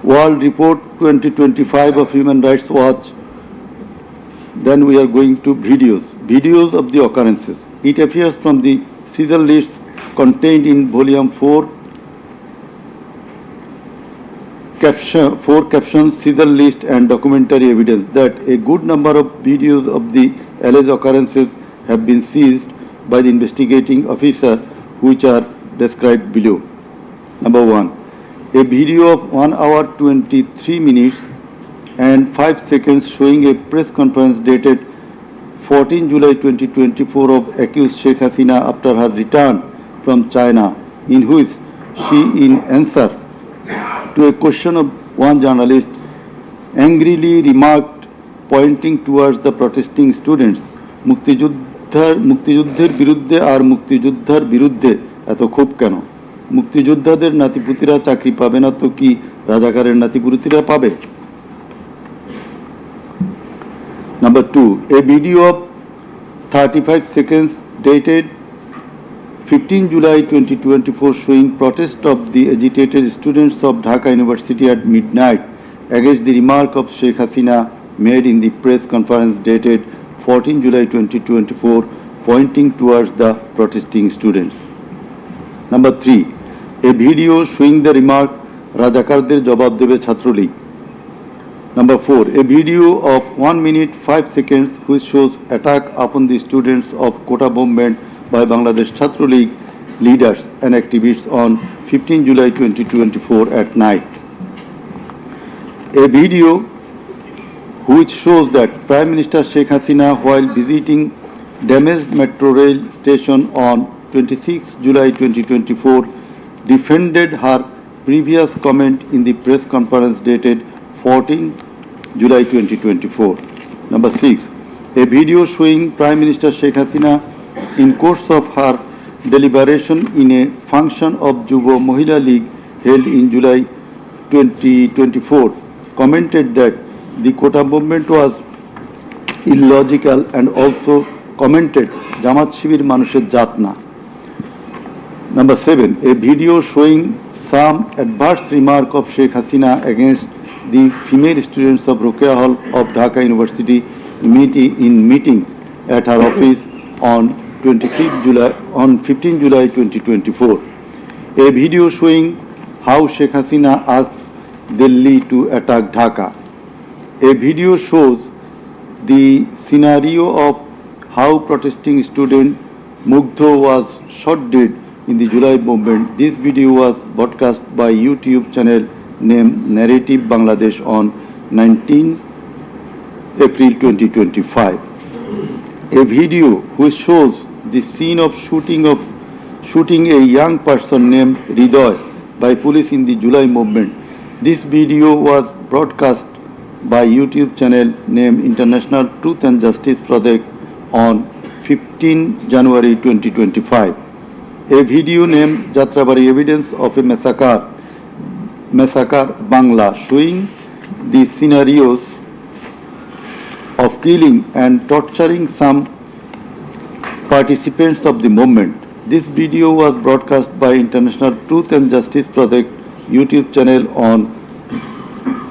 World Report 2025 of Human Rights Watch. Then we are going to videos of the occurrences. It appears from the Caesar list contained in Volume 4, captions, Caesar list and documentary evidence that a good number of videos of the alleged occurrences have been seized by the investigating officer, which are described below. Number 1. A video of 1 hour 23 minutes and 5 seconds showing a press conference dated 14 July 2024 of accused Sheikh Hasina after her return from China, in which she, in answer to a question of one journalist, angrily remarked, pointing towards the protesting students, মুক্তিযুদ্ধের বিরুদ্ধে আর মুক্তিযোদ্ধার বিরুদ্ধে এত ক্ষোভ কেন? মুক্তিযোদ্ধাদের নাতিপুতিরা চাকরি পাবে না তো কি রাজাকারের নাতিপুতিরা পাবে? Number 2, a video of 35 seconds dated 15 July 2024 showing protest of the agitated students of Dhaka University at midnight against the remark of Sheikh Hasina made in the press conference dated 14 July 2024 pointing towards the protesting students. Number 3, a video showing the remark Rajakarder jawab debe Chhatrolig. Number 4, a video of 1 minute 5 seconds which shows attack upon the students of Kota movement by Bangladesh Chhatrolig leaders and activists on 15 July 2024 at night. A video which shows that Prime Minister Sheikh Hasina, while visiting damaged metro rail station on 26 July 2024, defended her previous comment in the press conference dated 14 July 2024. Number 6, a video showing Prime Minister Sheikh Hasina in course of her deliberation in a function of Jubo Mohila League held in July 2024 commented that the Kota movement was illogical and also commented Jamaat Shibir Manusher Jatna. Number 7, a video showing some adverse remark of Sheikh Hasina against the female students of Rokeya Hall of Dhaka University meeting at her office on 15 July 2024. A video showing how Sheikh Hasina asked Delhi to attack Dhaka. A video shows the scenario of how protesting student Mugdho was shot dead in the July movement. This video was broadcast by YouTube channel named Narrative Bangladesh on 19 April 2025. A video which shows the scene of shooting a young person named Ridoy by police in the July movement. This video was broadcast by YouTube channel named International Truth and Justice Project on 15 January 2025. A video named Jatrabari Evidence of a Massacre Bangla showing the scenarios of killing and torturing some participants of the movement. This video was broadcast by International Truth and Justice Project YouTube channel on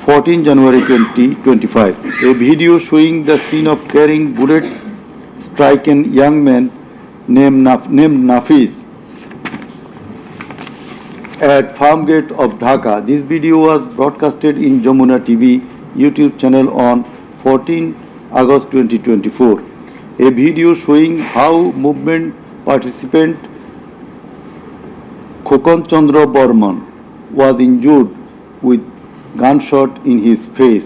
14 January 2025. A video showing the scene of carrying bullet stricken young man named Nafiz at Farmgate of Dhaka. This video was broadcasted in Jamuna TV YouTube channel on 14 August 2024. A video showing how movement participant Khokon Chandra Burman was injured with gunshot in his face.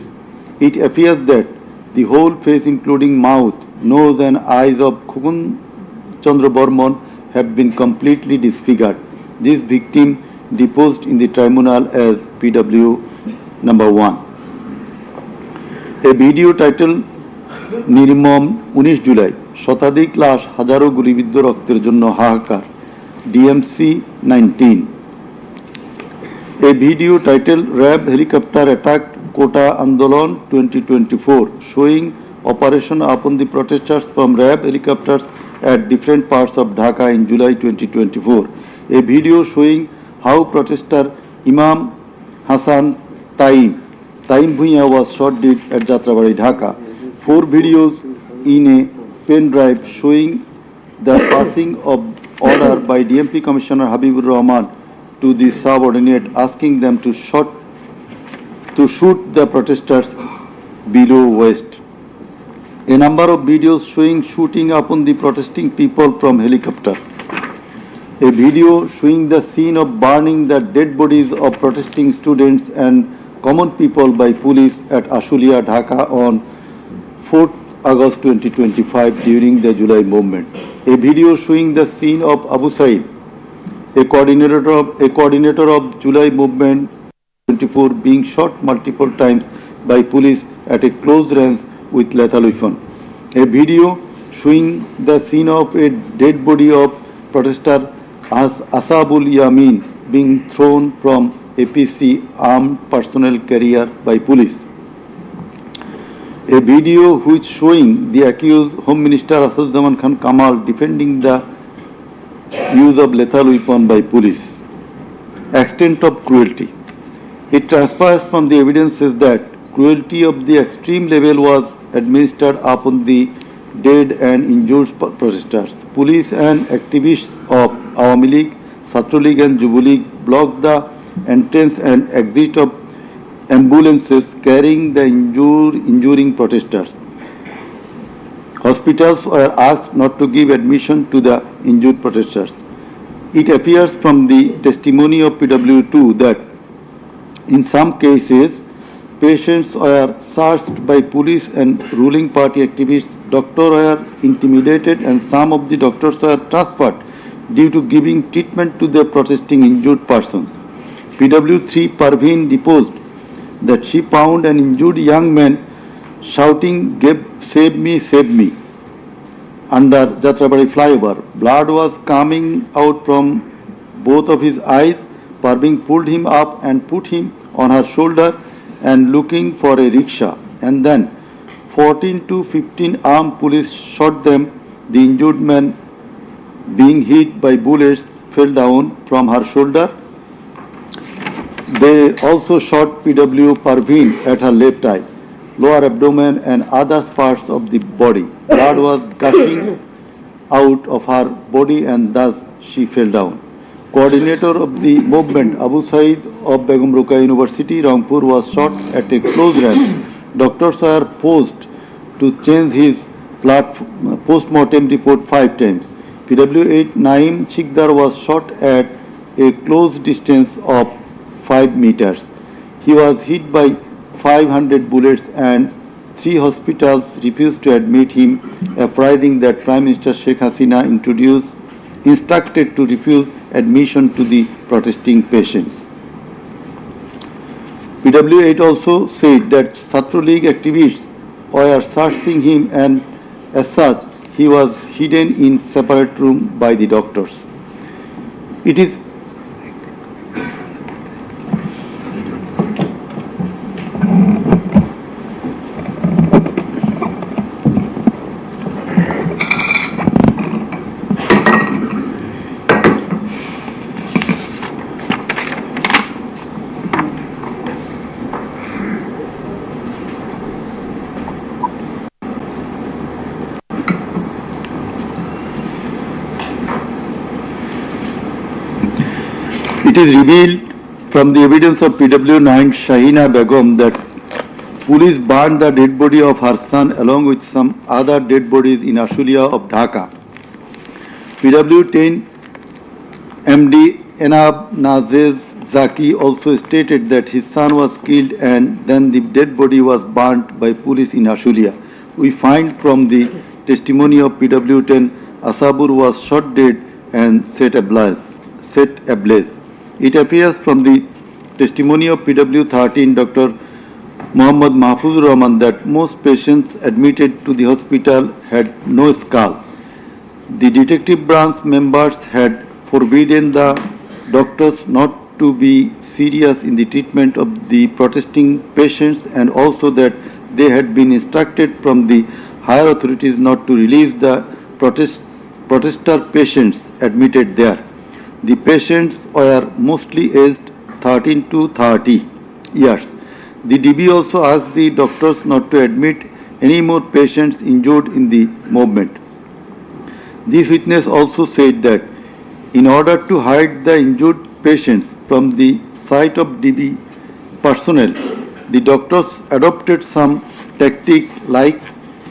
It appears that the whole face including mouth, nose and eyes of Khokon Chandra Burman have been completely disfigured. This victim deposed in the tribunal as PW number 1. A video titled নির্মম 19 জুলাই শতাধিক লাশ হাজারো গুলিবিদ্ধ রক্তের জন্য হাহাকার DMC 19. A video titled RAB helicopter attacked Kota Andolon 2024 showing operation upon the protesters from RAB helicopters at different parts of Dhaka in July 2024. A video showing how protester Imam Hassan Taim Bhuiya was shot dead at Jatrabari, Dhaka. 4 videos in a pen drive showing the passing of order by DMP Commissioner Habibur Rahman to the subordinate asking them to shoot the protesters below waist. A number of videos showing shooting upon the protesting people from helicopter. A video showing the scene of burning the dead bodies of protesting students and common people by police at Ashulia, Dhaka on 4th August 2025 during the July movement. A video showing the scene of Abu Said, a coordinator of July movement 24 being shot multiple times by police at a close range with lethal weapon. A video showing the scene of a dead body of protester Asabul Yamin being thrown from APC armed personnel carrier by police. A video which showing the accused Home Minister Asaduzzaman Khan Kamal defending the use of lethal weapon by police. Extent of cruelty. It transpires from the evidences that cruelty of the extreme level was administered upon the dead and injured protesters. Police and activists of Awami League, Chhatra League and Jubo League blocked the entrance and exit of ambulances carrying the injuring protesters. Hospitals were asked not to give admission to the injured protesters. It appears from the testimony of PW2 that in some cases patients were searched by police and ruling party activists. Doctors were intimidated and some of the doctors were transferred due to giving treatment to the protesting injured persons. PW3 Parveen deposed that she found an injured young man shouting, save me, under Jatrabari flyover. Blood was coming out from both of his eyes. Parveen pulled him up and put him on her shoulder and looking for a rickshaw. And then 14 to 15 armed police shot them. The injured man, being hit by bullets, fell down from her shoulder. They also shot PW Parveen at her left eye, lower abdomen and other parts of the body. Blood was gushing out of her body and thus she fell down. Coordinator of the movement Abu Said of Begum Ruqayya University, Rangpur was shot at a close range. Doctors were forced to change his post-mortem report 5 times. PW8 Naim Chikdar was shot at a close distance of 5 meters. He was hit by 500 bullets and 3 hospitals refused to admit him, apprising that Prime Minister Sheikh Hasina instructed to refuse admission to the protesting patients. PW8 also said that Chhatra League activists were searching him and as such he was hidden in separate room by the doctors. It is It is revealed from the evidence of PW9 Shahina Begum that police burned the dead body of her son along with some other dead bodies in Ashulia of Dhaka. PW10 MD Enab Nazez Zaki also stated that his son was killed and then the dead body was burnt by police in Ashulia. We find from the testimony of PW10 Asabur was shot dead and set ablaze. It appears from the testimony of PW13 Dr. Muhammad Mahfuzur Rahman that most patients admitted to the hospital had no skull. The detective branch members had forbidden the doctors not to be serious in the treatment of the protesting patients and also that they had been instructed from the higher authorities not to release the protester patients admitted there. The patients were mostly aged 13 to 30 years. The DB also asked the doctors not to admit any more patients injured in the movement. This witness also said that in order to hide the injured patients from the sight of DB personnel, the doctors adopted some tactic like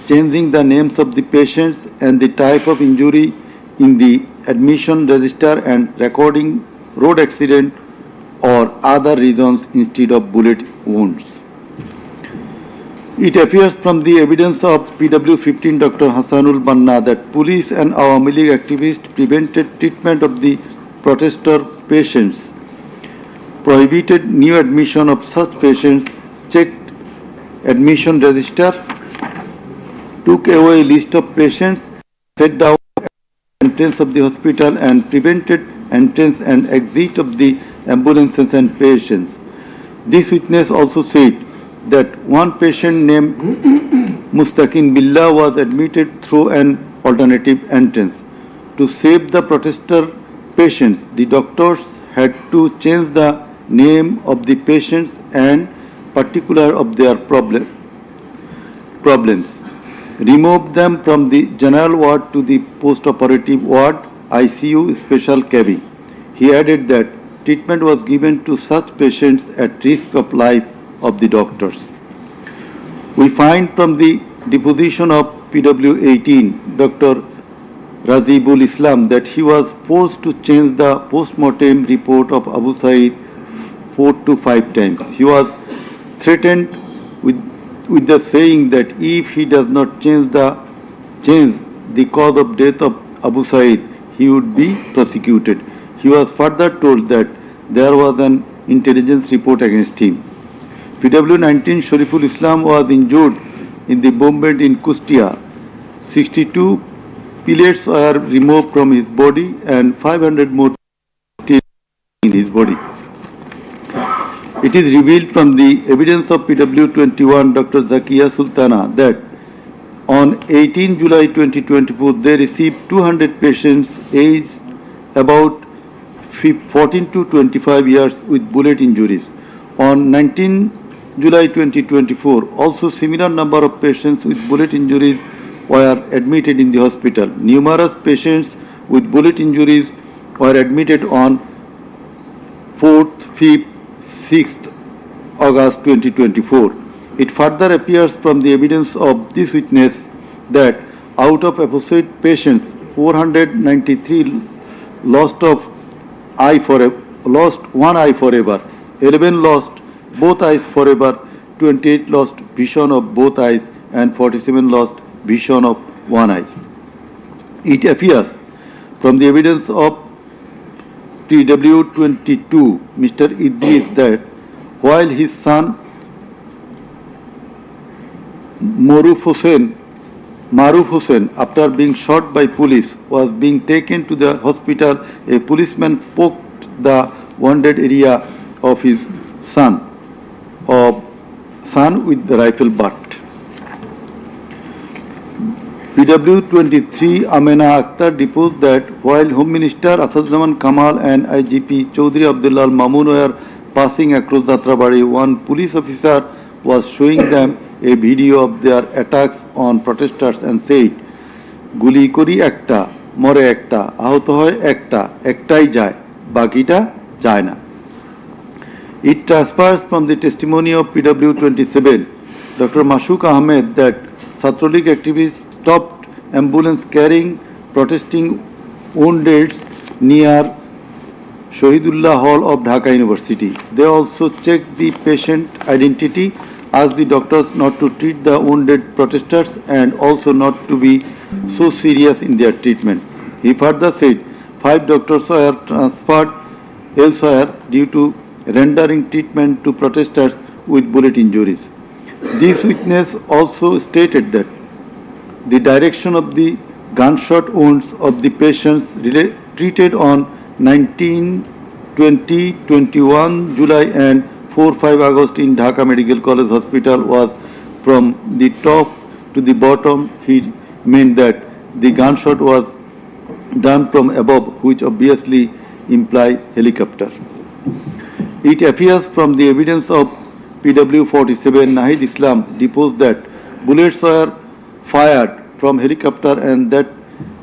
changing the names of the patients and the type of injury in the admission register and recording road accident or other reasons instead of bullet wounds. It appears from the evidence of PW15 Dr. Hassanul Banna that police and Awami League activists prevented treatment of the protester patients, prohibited new admission of such patients, checked admission register, took away list of patients, set down entrance of the hospital and prevented entrance and exit of the ambulances and patients. This witness also said that one patient named Mustaqin Billah was admitted through an alternative entrance. To save the protester patients, the doctors had to change the name of the patients and particular of their problems, remove them from the general ward to the post-operative ward, ICU special cabin. He added that treatment was given to such patients at risk of life of the doctors. We find from the deposition of PW18 Dr. Razibul Islam that he was forced to change the post-mortem report of Abu Said 4 to 5 times. He was threatened with the saying that if he does not change the cause of death of Abu Said, he would be prosecuted. He was further told that there was an intelligence report against him. PW19 Shariful Islam was injured in the bombardment in Kustia. 62 pellets were removed from his body and 500 more still in his body. It is revealed from the evidence of PW21 Dr. Zakia Sultana that on 18 July 2024 they received 200 patients aged about 14 to 25 years with bullet injuries. On 19 July 2024 also similar number of patients with bullet injuries were admitted in the hospital. Numerous patients with bullet injuries were admitted on 4th, 5th, 6th August 2024. It further appears from the evidence of this witness that out of apposite patients, 493 lost one eye forever, 11 lost both eyes forever, 28 lost vision of both eyes and 47 lost vision of one eye. It appears from the evidence of PW22 Mr. Idris that while his son Maruf Hussain, after being shot by police, was being taken to the hospital, a policeman poked the wounded area of his son with the rifle butt. PW23 Amena Akhtar deposed that while Home Minister Asadzaman Kamal and IGP Chaudhry Abdullah Mamun were passing across Jatrabari, one police officer was showing them a video of their attacks on protesters and said, "Guli kori ekta, more ekta, ahoto hoy ekta, ektai jay, bakita চায় না। It transpires from the testimony of PW 27, Dr. Mashuk Ahmed, that Chhatraleague activists stopped ambulance carrying protesting wounded near Shahidullah Hall of Dhaka University. They also checked the patient identity, asked the doctors not to treat the wounded protesters and also not to be so serious in their treatment. He further said 5 doctors were transferred elsewhere due to rendering treatment to protesters with bullet injuries. This witness also stated that the direction of the gunshot wounds of the patients treated on 19, 20, 21 July and 4-5 August in Dhaka Medical College Hospital was from the top to the bottom. He meant that the gunshot was done from above, which obviously imply helicopter. It appears from the evidence of PW 47, Nahid Islam deposed that bullets were fired from helicopter and that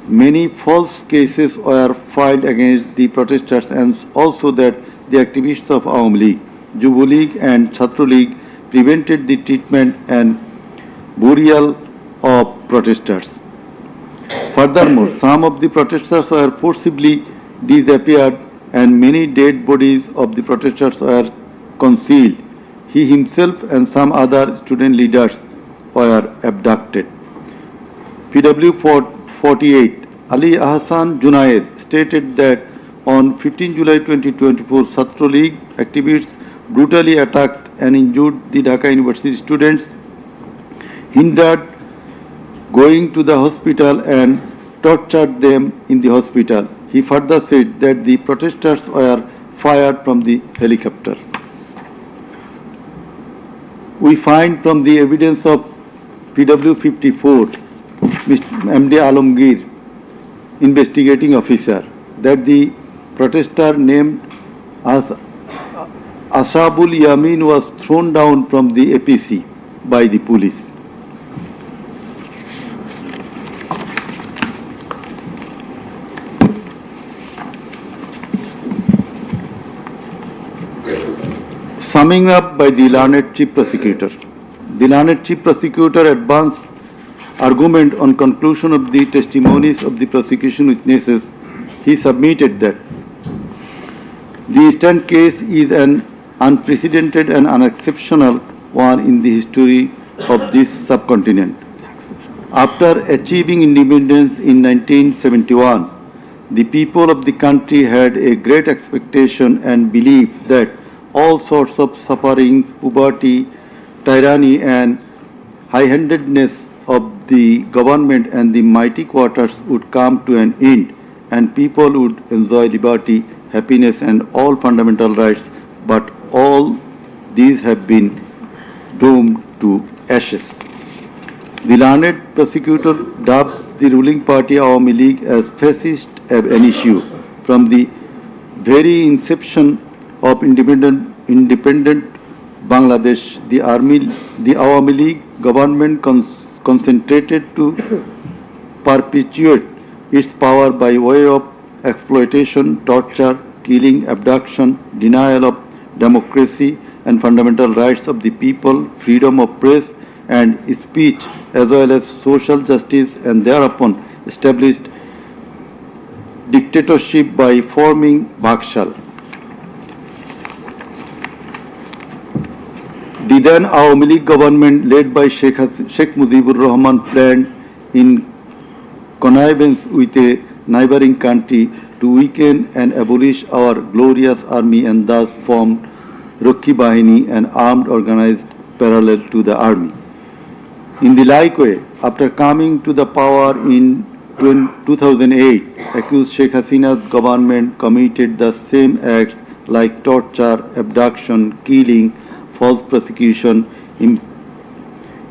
many false cases were filed against the protesters, and also that the activists of Awami League, Jubo League and Chhatraleague prevented the treatment and burial of protesters. Furthermore, some of the protesters were forcibly disappeared and many dead bodies of the protesters were concealed. He himself and some other student leaders were abducted. PW 48, Ali Ahsan Junaid stated that on 15 July 2024, Chhatraleague activists brutally attacked and injured the Dhaka University students, hindered going to the hospital and tortured them in the hospital. He further said that the protesters were fired from the helicopter. We find from the evidence of PW 54, Mr. MD Alamgir, investigating officer, that the protester named as Ashabul Yamin was thrown down from the APC by the police. Summing up by the learned Chief Prosecutor. The learned Chief Prosecutor advanced argument on conclusion of the testimonies of the prosecution witnesses. He submitted that the instant case is an unprecedented and unexceptional one in the history of this subcontinent. After achieving independence in 1971, the people of the country had a great expectation and belief that all sorts of suffering, poverty, tyranny and high-handedness of the government and the mighty quarters would come to an end and people would enjoy liberty, happiness and all fundamental rights, but all these have been doomed to ashes. The learned prosecutor dubbed the ruling party Awami League as fascist ab initio. From the very inception of independent Bangladesh, the Awami League government concentrated to perpetuate its power by way of exploitation, torture, killing, abduction, denial of democracy and fundamental rights of the people, freedom of press and speech, as well as social justice, and thereupon established dictatorship by forming Bhakshal. The then Awami League government, led by Sheikh Mujibur Rahman, planned in connivance with a neighboring country to weaken and abolish our glorious army and thus formed Rakhi Bahini, an armed organized parallel to the army. In the like way, after coming to the power in 2008, accused Sheikh Hasina's government committed the same acts like torture, abduction, killing, false prosecution,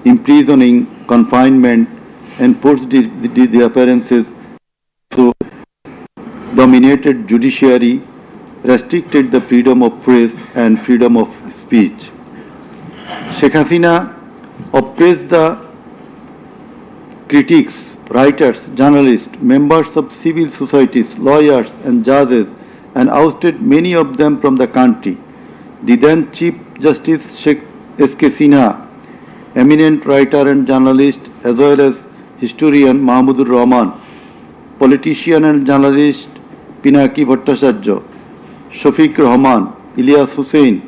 imprisoning, confinement, enforced disappearances, so dominated judiciary, restricted the freedom of press and freedom of speech. Sheikh Hasina oppressed the critics, writers, journalists, members of civil societies, lawyers and judges, and ousted many of them from the country. The then Chief Justice Sheikh S.K. Sinha, eminent writer and journalist, as well as historian Mahmudur Rahman, politician and journalist Pinaki Bhattacharya, Shafiq Rahman, Ilyas Hussain,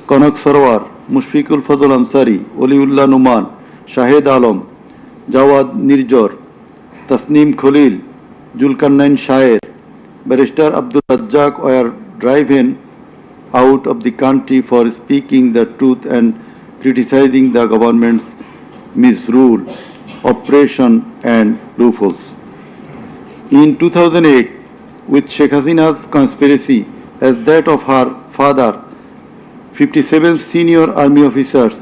Kanak Sarwar, Mushfiqul Fazl Ansari, Oliullah Numan, Shahed Alam, Jawad Nirjor, Tasneem Khalil, Julkarnain Shaer, Barrister Abdul Razzaq were driven out of the country for speaking the truth and criticizing the government's misrule, oppression and loopholes. In 2008, with Sheikh Hasina's conspiracy as that of her father, 57 senior army officers,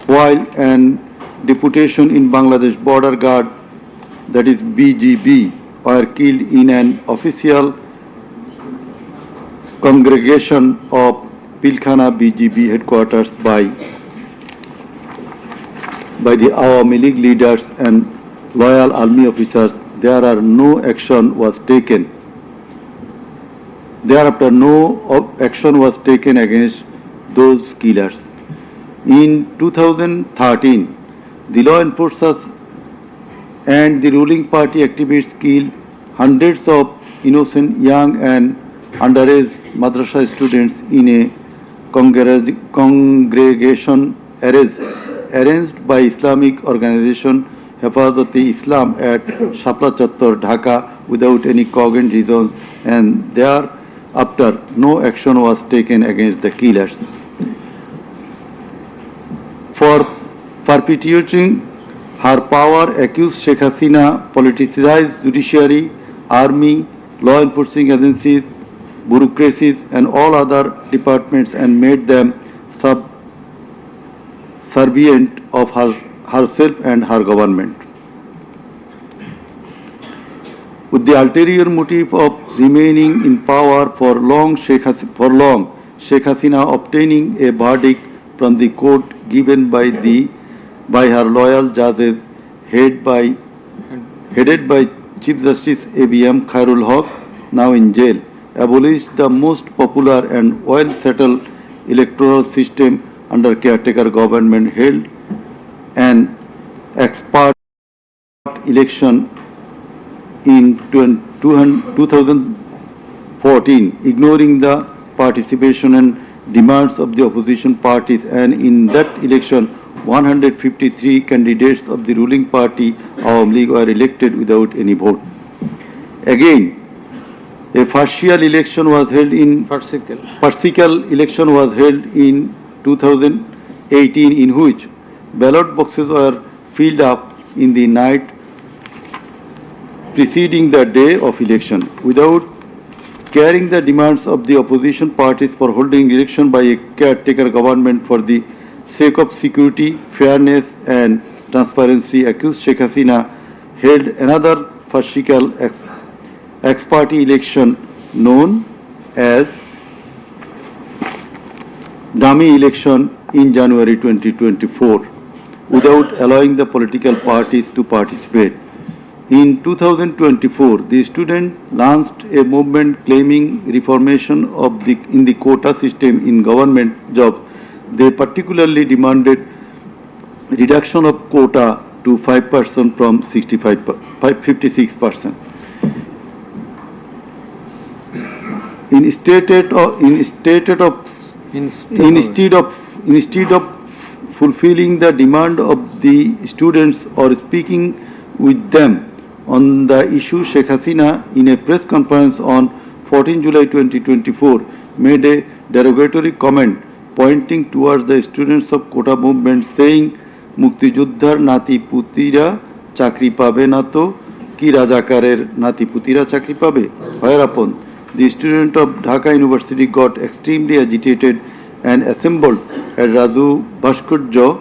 while an deputation in Bangladesh Border Guard, that is BGB, were killed in an official congregation of Pilkhana BGB headquarters by the Awami League leaders and loyal army officers. Thereafter, no action was taken against those killers. In 2013, the law enforcers and the ruling party activists killed hundreds of innocent young and underage madrasa students in a congregation arranged by Islamic organization Hefazat-e-Islam at Shapla Chattor, Dhaka, without any cogent reasons, and thereafter no action was taken against the killers. For perpetuating her power, accused Sheikh Hasina politicized judiciary, army, law enforcing agencies, bureaucracies and all other departments and made them subservient of herself and her government. With the ulterior motive of remaining in power for long, Sheikh Hasina obtaining a verdict from the court given by her loyal judges headed by Chief Justice ABM Khairul Haq, now in jail, abolished the most popular and well-settled electoral system under caretaker government, held an expert election in 2014, ignoring the participation and demands of the opposition parties, and in that election 153 candidates of the ruling party Awami League were elected without any vote. Again, a farcical election was held in 2018, in which ballot boxes were filled up in the night preceding the day of election, without carrying the demands of the opposition parties for holding election by a caretaker government for the sake of security, fairness and transparency. Accused Sheikh Hasina held another farcical ex-party election known as dummy election in January 2024 without allowing the political parties to participate. In 2024, the students launched a movement claiming reformation in the quota system in government jobs. They particularly demanded reduction of quota to 5% from 56%. Instead of fulfilling the demand of the students or speaking with them on the issue, Sheikh Hasina, in a press conference on 14 July 2024, made a derogatory comment pointing towards the students of Kota movement, saying, "Mukti Juddhar nati putira chakri pabe na to ki Rajakarer nati putira chakri pabe." Whereupon the student of Dhaka University got extremely agitated and assembled at Raju Bhaskurja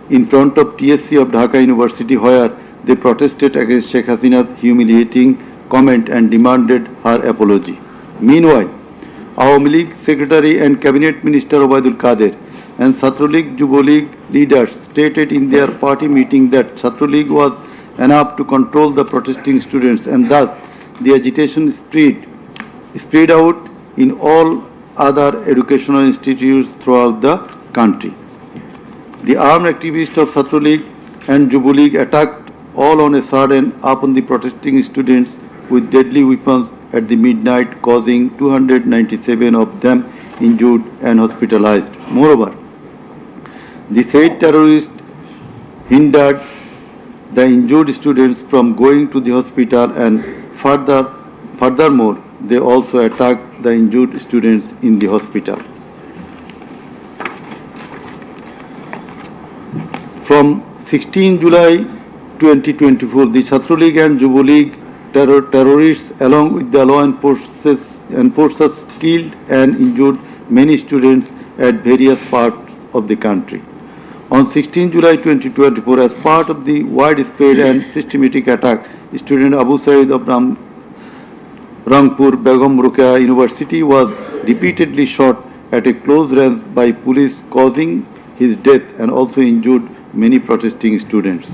in front of TSC of Dhaka University, where they protested against Sheikh Hasina's humiliating comment and demanded her apology. Meanwhile, Awami League Secretary and Cabinet Minister Obaidul Qadir and Chhatra League Jubo League leaders stated in their party meeting that Chhatra League was enough to control the protesting students, and thus the agitation spread spread out in all other educational institutes throughout the country. The armed activists of Chhatra League and Yuva League attacked all on a sudden upon the protesting students with deadly weapons at the midnight, causing 297 of them injured and hospitalized. Moreover, the said terrorists hindered the injured students from going to the hospital, and furthermore, they also attacked the injured students in the hospital. From 16 July 2024, the Chhatra League and Yuva League terrorists along with the law enforcers killed and injured many students at various parts of the country. On 16 July 2024, as part of the widespread and systematic attack, student Abu Said of Rangpur Begum Ruqayya University was repeatedly shot at a close range by police, causing his death and also injured many protesting students.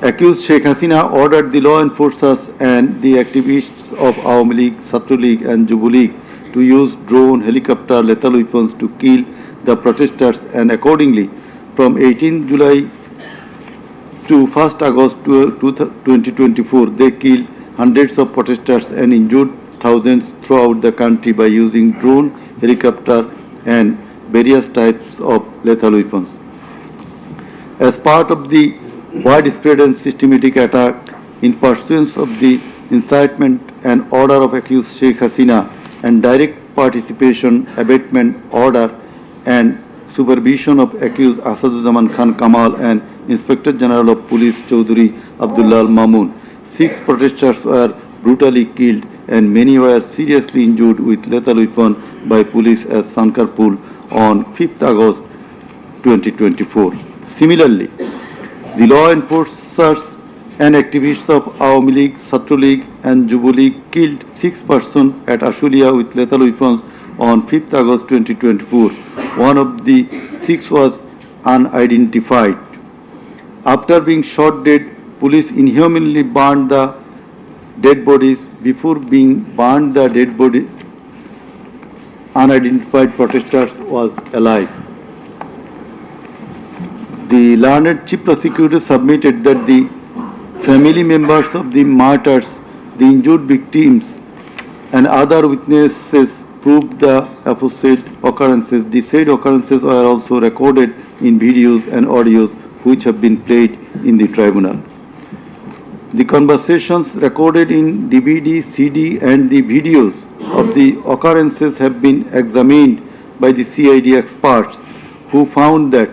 Accused Sheikh Hasina ordered the law enforcers and the activists of Awami League, Chhatra League and Yuva League to use drone, helicopter, lethal weapons to kill the protesters, and accordingly from 18 July to 1st August 2024 they killed hundreds of protesters and injured thousands throughout the country by using drone, helicopter and various types of lethal weapons. As part of the widespread and systematic attack in pursuance of the incitement and order of accused Sheikh Hasina and direct participation, abatement order and supervision of accused Asaduzzaman Khan Kamal and Inspector General of Police Chaudhry Abdullah Al Mamun, 6 protesters were brutally killed and many were seriously injured with lethal weapon by police at Sankarpur on 5th August 2024. Similarly, the law enforcers and activists of Awami League, Chhatra League and Yuva League killed 6 persons at Ashulia with lethal weapons on 5th August 2024. One of the 6 was unidentified. After being shot dead, police inhumanly burned the dead bodies. Before being burned, the dead body unidentified protesters was alive. The learned chief prosecutor submitted that the family members of the martyrs, the injured victims and other witnesses proved the aforesaid occurrences. The said occurrences were also recorded in videos and audios which have been played in the tribunal. The conversations recorded in DVD, CD and the videos of the occurrences have been examined by the CID experts who found that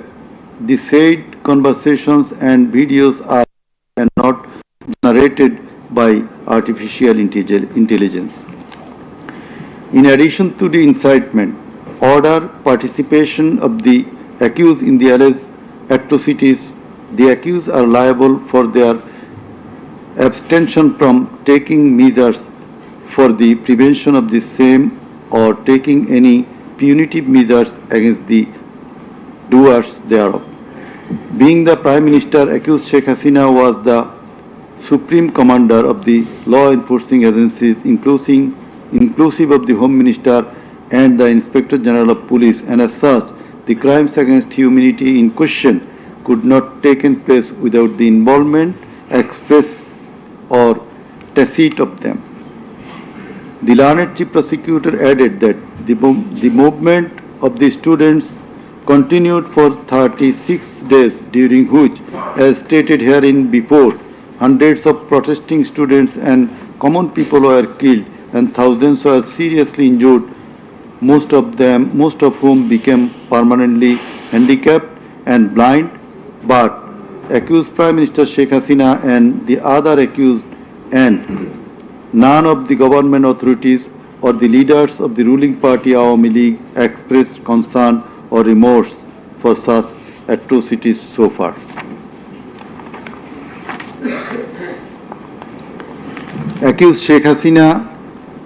the said conversations and videos are not generated by artificial intelligence. In addition to the incitement, order, participation of the accused in the alleged atrocities, the accused are liable for their abstention from taking measures for the prevention of the same or taking any punitive measures against the doers thereof. Being the Prime Minister, accused Sheikh Hasina was the Supreme Commander of the law enforcing agencies, inclusive of the Home Minister and the Inspector General of Police, and as such, the crimes against humanity in question could not take place without the involvement, express or tacit of them. The learned chief prosecutor added that the movement of the students continued for 36 days, during which, as stated herein before, hundreds of protesting students and common people were killed and thousands were seriously injured, most of whom became permanently handicapped and blind. But accused Prime Minister Sheikh Hasina and the other accused and none of the government authorities or the leaders of the ruling party Awami League expressed concern or remorse for such atrocities so far. Accused Sheikh Hasina,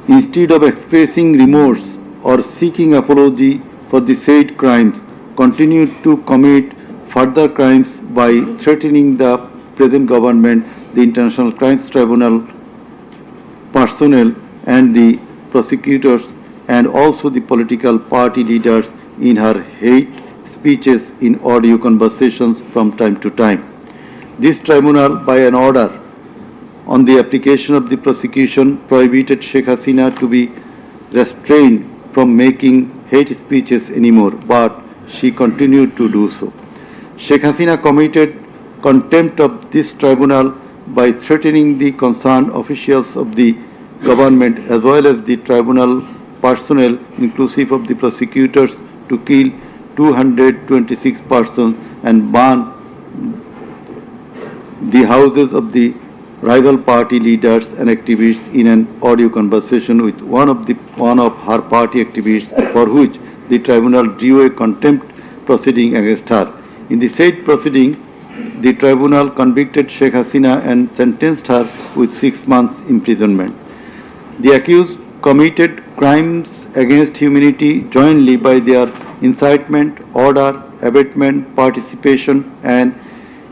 instead of expressing remorse or seeking apology for the said crimes, continued to commit further crimes by threatening the present government, the International Crimes Tribunal, personnel and the prosecutors and also the political party leaders in her hate speeches in audio conversations from time to time. This tribunal, by an order on the application of the prosecution, prohibited Sheikh Hasina to be restrained from making hate speeches anymore, but she continued to do so. Sheikh Hasina committed contempt of this tribunal by threatening the concerned officials of the government as well as the tribunal personnel, inclusive of the prosecutors, to kill 226 persons and burn the houses of the rival party leaders and activists in an audio conversation with one of her party activists, for which the tribunal drew a contempt proceeding against her. In the said proceeding, the tribunal convicted Sheikh Hasina and sentenced her with 6 months imprisonment. The accused committed crimes against humanity jointly by their incitement, order, abatement, participation and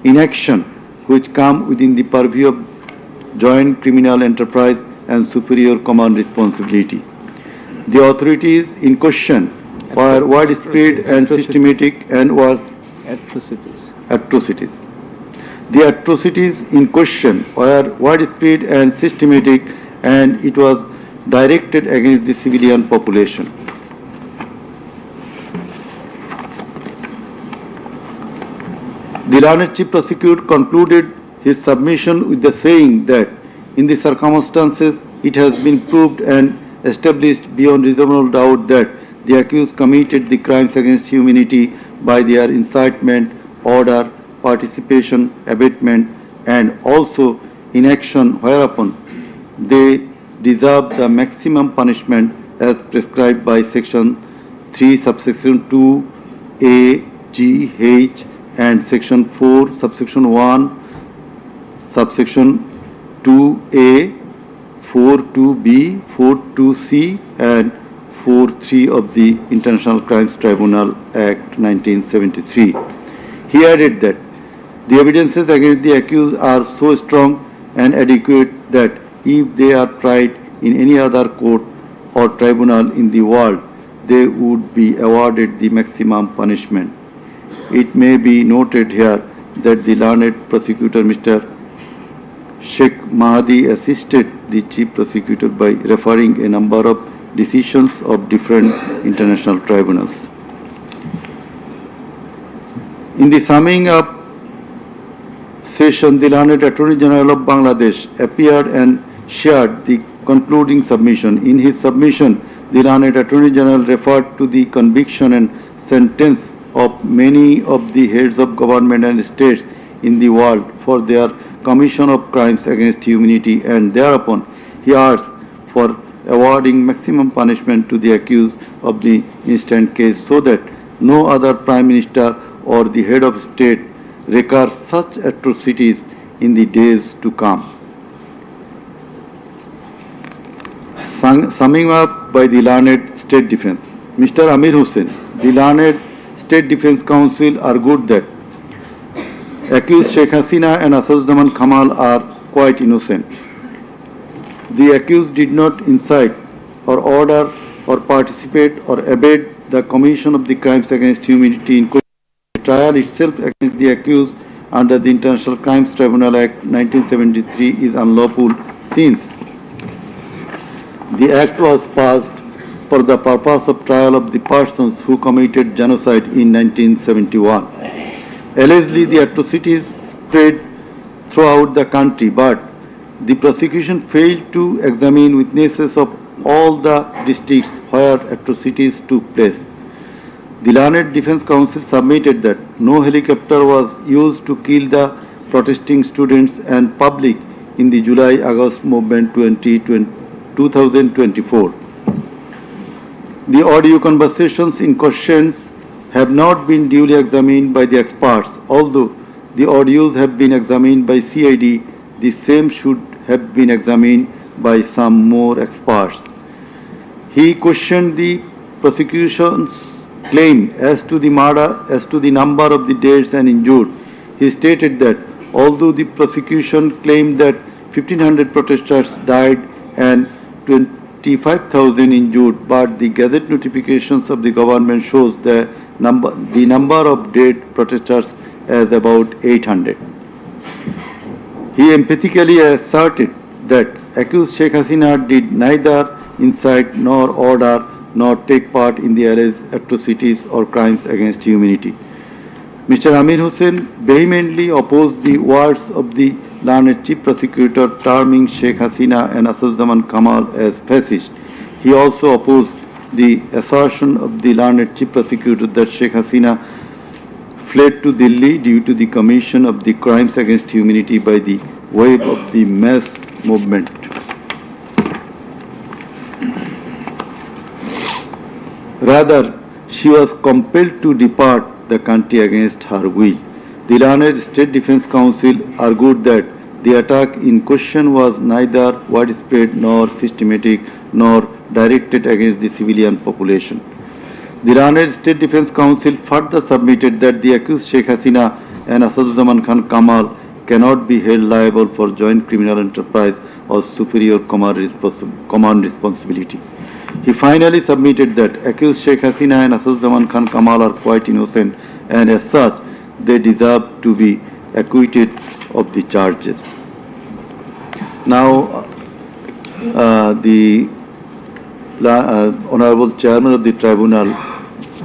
inaction, which come within the purview of joint criminal enterprise and superior command responsibility. The authorities in question were widespread and systematic and were atrocities. The atrocities in question were widespread and systematic, and it was directed against the civilian population. The learned chief prosecutor concluded his submission with the saying that in the circumstances it has been proved and established beyond reasonable doubt that the accused committed the crimes against humanity by their incitement, order, participation, abatement and also inaction, whereupon they deserve the maximum punishment as prescribed by section 3 subsection 2 A, G, H and section 4 subsection 1 subsection 2A, 4.2b, 4.2c and 4.3 of the International Crimes Tribunal Act 1973. He added that the evidences against the accused are so strong and adequate that if they are tried in any other court or tribunal in the world, they would be awarded the maximum punishment. It may be noted here that the learned prosecutor Mr. Sheikh Mahdi assisted the chief prosecutor by referring a number of decisions of different international tribunals. In the summing up session, the learned Attorney General of Bangladesh appeared and shared the concluding submission. In his submission, the learned Attorney General referred to the conviction and sentence of many of the heads of government and states in the world for their commission of crimes against humanity, and thereupon he asked for awarding maximum punishment to the accused of the instant case so that no other Prime Minister or the head of state recur such atrocities in the days to come. Summing up by the learned State Defence, Mr. Amir Hussain, the learned State Defence Council argued that accused Sheikh Hasina and Asaduzzaman Kamal are quite innocent. The accused did not incite or order or participate or abet the commission of the crimes against humanity in question. The trial itself against the accused under the International Crimes Tribunal Act 1973 is unlawful since the act was passed for the purpose of trial of the persons who committed genocide in 1971. Allegedly, the atrocities spread throughout the country, but the prosecution failed to examine witnesses of all the districts where atrocities took place. The Learned Defence Council submitted that no helicopter was used to kill the protesting students and public in the July-August movement 2024. The audio conversations in question have not been duly examined by the experts. Although the audios have been examined by CID, the same should have been examined by some more experts. He questioned the prosecution's claim as to the number of the deaths and injured. He stated that although the prosecution claimed that 1,500 protesters died and 25,000 injured, but the Gazette notifications of the government shows the number of dead protesters as about 800. He emphatically asserted that accused Sheikh Hasina did neither incite nor order nor take part in the alleged atrocities or crimes against humanity. Mr. Amir Hussain vehemently opposed the words of the learned chief prosecutor terming Sheikh Hasina and Asaduzzaman Kamal as fascist. He also opposed the assertion of the learned chief prosecutor that Sheikh Hasina fled to Delhi due to the commission of the crimes against humanity by the wave of the mass movement. Rather, she was compelled to depart the country against her will. The learned State Defence Council argued that the attack in question was neither widespread nor systematic nor directed against the civilian population. The learned State Defence Council further submitted that the accused Sheikh Hasina and Asaduzzaman Khan Kamal cannot be held liable for joint criminal enterprise or superior command responsibility. He finally submitted that accused Sheikh Hasina and Asaduzzaman Khan Kamal are quite innocent and as such they deserve to be acquitted of the charges. Now, the Honorable Chairman of the Tribunal,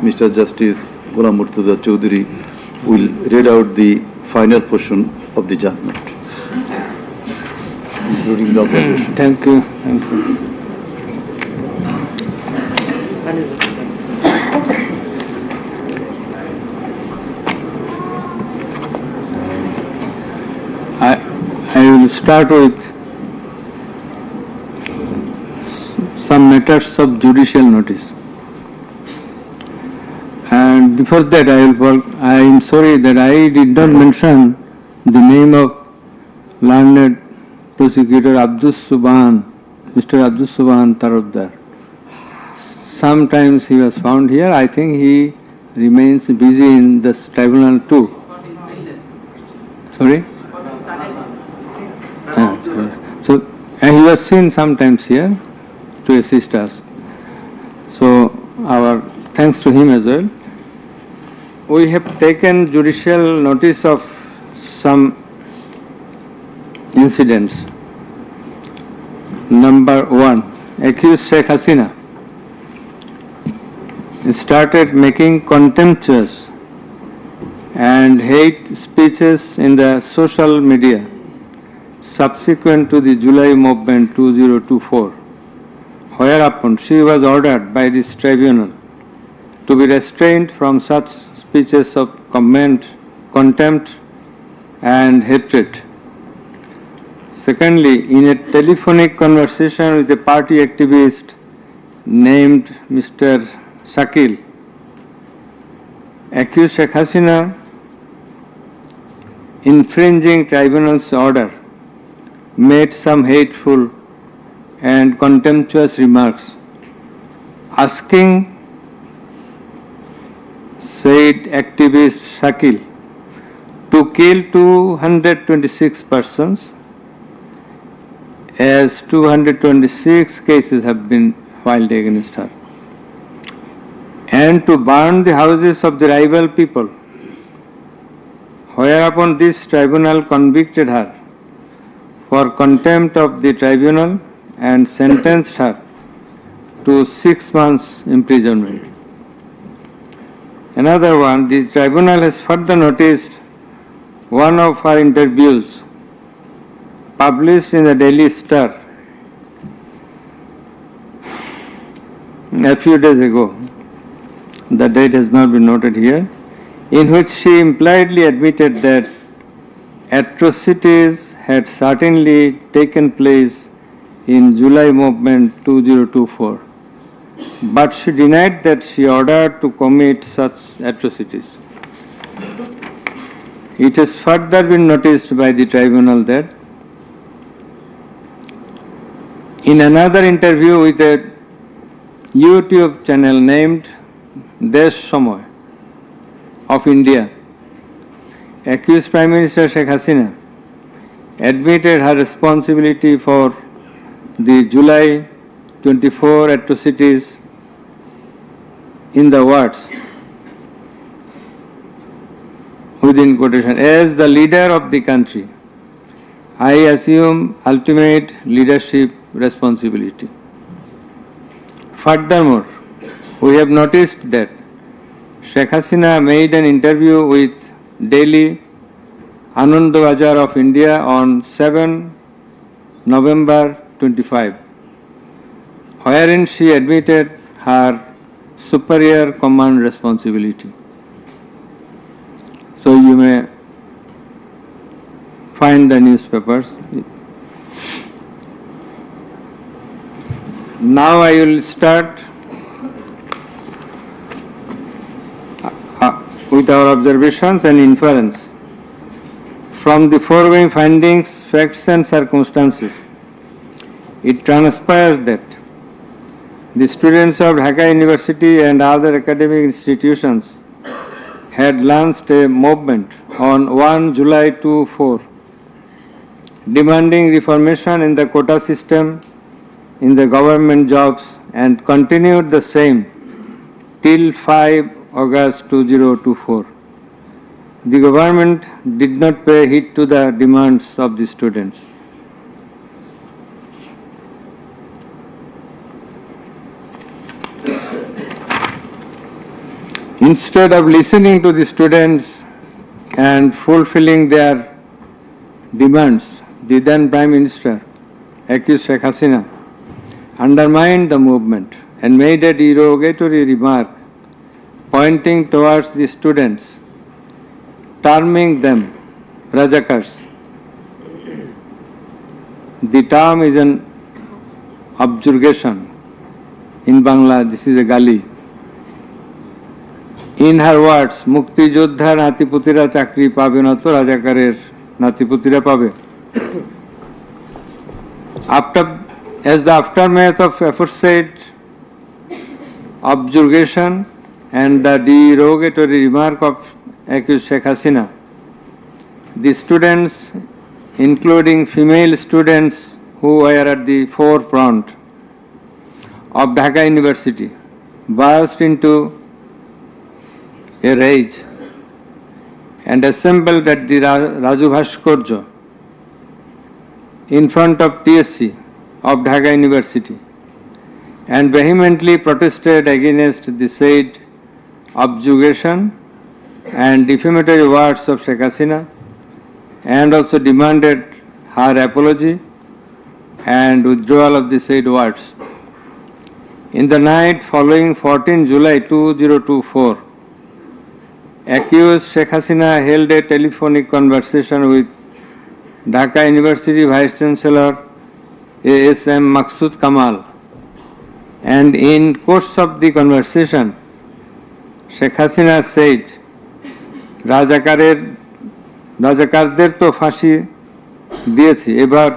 Mr. Justice Ghulam Murtaza Chaudhary, will read out the final portion of the judgment, including the observation. Thank you. Thank you. I will start with some matters of judicial notice. And before that, I am sorry that I did not mention the name of learned prosecutor Abdus Subhan, Mr. Abdus Subhan Tarabdar. Sometimes he was found here. I think he remains busy in this tribunal too. Sorry? So he was seen sometimes here to assist us. So our thanks to him as well. We have taken judicial notice of some incidents. Number 1, accused Sheikh Hasina started making contemptuous and hate speeches in the social media subsequent to the July movement 2024, whereupon she was ordered by this tribunal to be restrained from such speeches of contempt and hatred. Secondly, in a telephonic conversation with a party activist named Mr. Shakil, accused Sheikh Hasina, infringing tribunal's order, made some hateful and contemptuous remarks, asking said activist Shakil to kill 226 persons, as 226 cases have been filed against her, and to burn the houses of the rival people, whereupon this tribunal convicted her for contempt of the tribunal and sentenced her to 6 months imprisonment. Another one, the tribunal has further noticed one of her interviews published in the Daily Star a few days ago. The date has not been noted here, in which she impliedly admitted that atrocities had certainly taken place in July movement 2024, but she denied that she ordered to commit such atrocities. It has further been noticed by the tribunal that in another interview with a YouTube channel named Desh Samoy of India, accused Prime Minister Sheikh Hasina admitted her responsibility for the July 24 atrocities in the words, within quotation, as the leader of the country, I assume ultimate leadership responsibility. Furthermore, we have noticed that Sheikh Hasina made an interview with Delhi Anandabazar of India on 7 November 25, wherein she admitted her superior command responsibility. So you may find the newspapers. Now I will start with our observations and inference. From the foregoing findings, facts and circumstances, it transpires that the students of Dhaka University and other academic institutions had launched a movement on 1 July 2024 demanding reformation in the quota system in the government jobs and continued the same till 5 August 2024. The government did not pay heed to the demands of the students. Instead of listening to the students and fulfilling their demands, the then Prime Minister, accused Sheikh Hasina, undermined the movement and made a derogatory remark pointing towards the students, terming them Rajakars. The term is an objurgation. In Bangla, this is a gali. In her words, Mukti Joddhar Natiputira Chakri pabe na to Rajakarer Natiputira pabe. As the aftermath of aforesaid objurgation and the derogatory remark of accused Sheikh Hasina, the students, including female students who were at the forefront of Dhaka University, burst into a rage and assembled at the Raju Bhaskarya in front of TSC of Dhaka University and vehemently protested against the said objurgation and defamatory words of Sheikh Hasina and also demanded her apology and withdrawal of the said words. In the night following 14 July 2024, accused Sheikh Hasina held a telephonic conversation with Dhaka University Vice Chancellor ASM Maksud Kamal, and in course of the conversation, Sheikh Hasina said, রাজাকারদের তো ফাঁসি দিয়েছি, এবার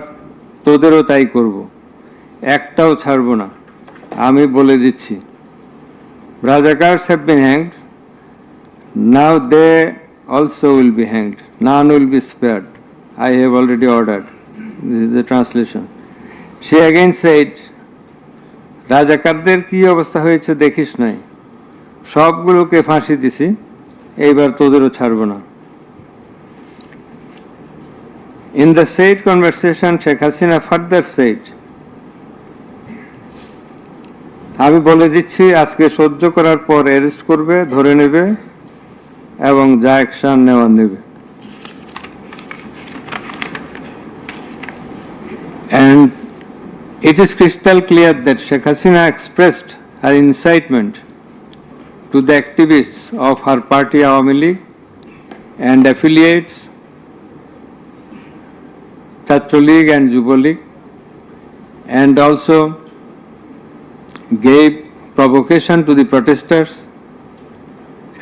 তোদেরও তাই করব, একটাও ছাড়ব না, আমি বলে দিচ্ছি। Rajakars have been hanged, now they also will be hanged, none will be spared. I have already ordered. This is the translation. She again said, রাজাকারদের কি অবস্থা হয়েছে দেখিস নাই, সবগুলোকে ফাঁসি দিছি, এইবার তোদেরও ছাড়ব না। In the said conversation, Sheikh Hasina further said, আমি বলে দিচ্ছি আজকে সহ্য করার পর অ্যারেস্ট করবে, ধরে নেবে এবং যা অ্যাকশন নেওয়ার নেবে। And it is crystal clear that Sheikh Hasina expressed her incitement to the activists of her party Awami League and affiliates Chhatra League and Yuva League, and also gave provocation to the protesters,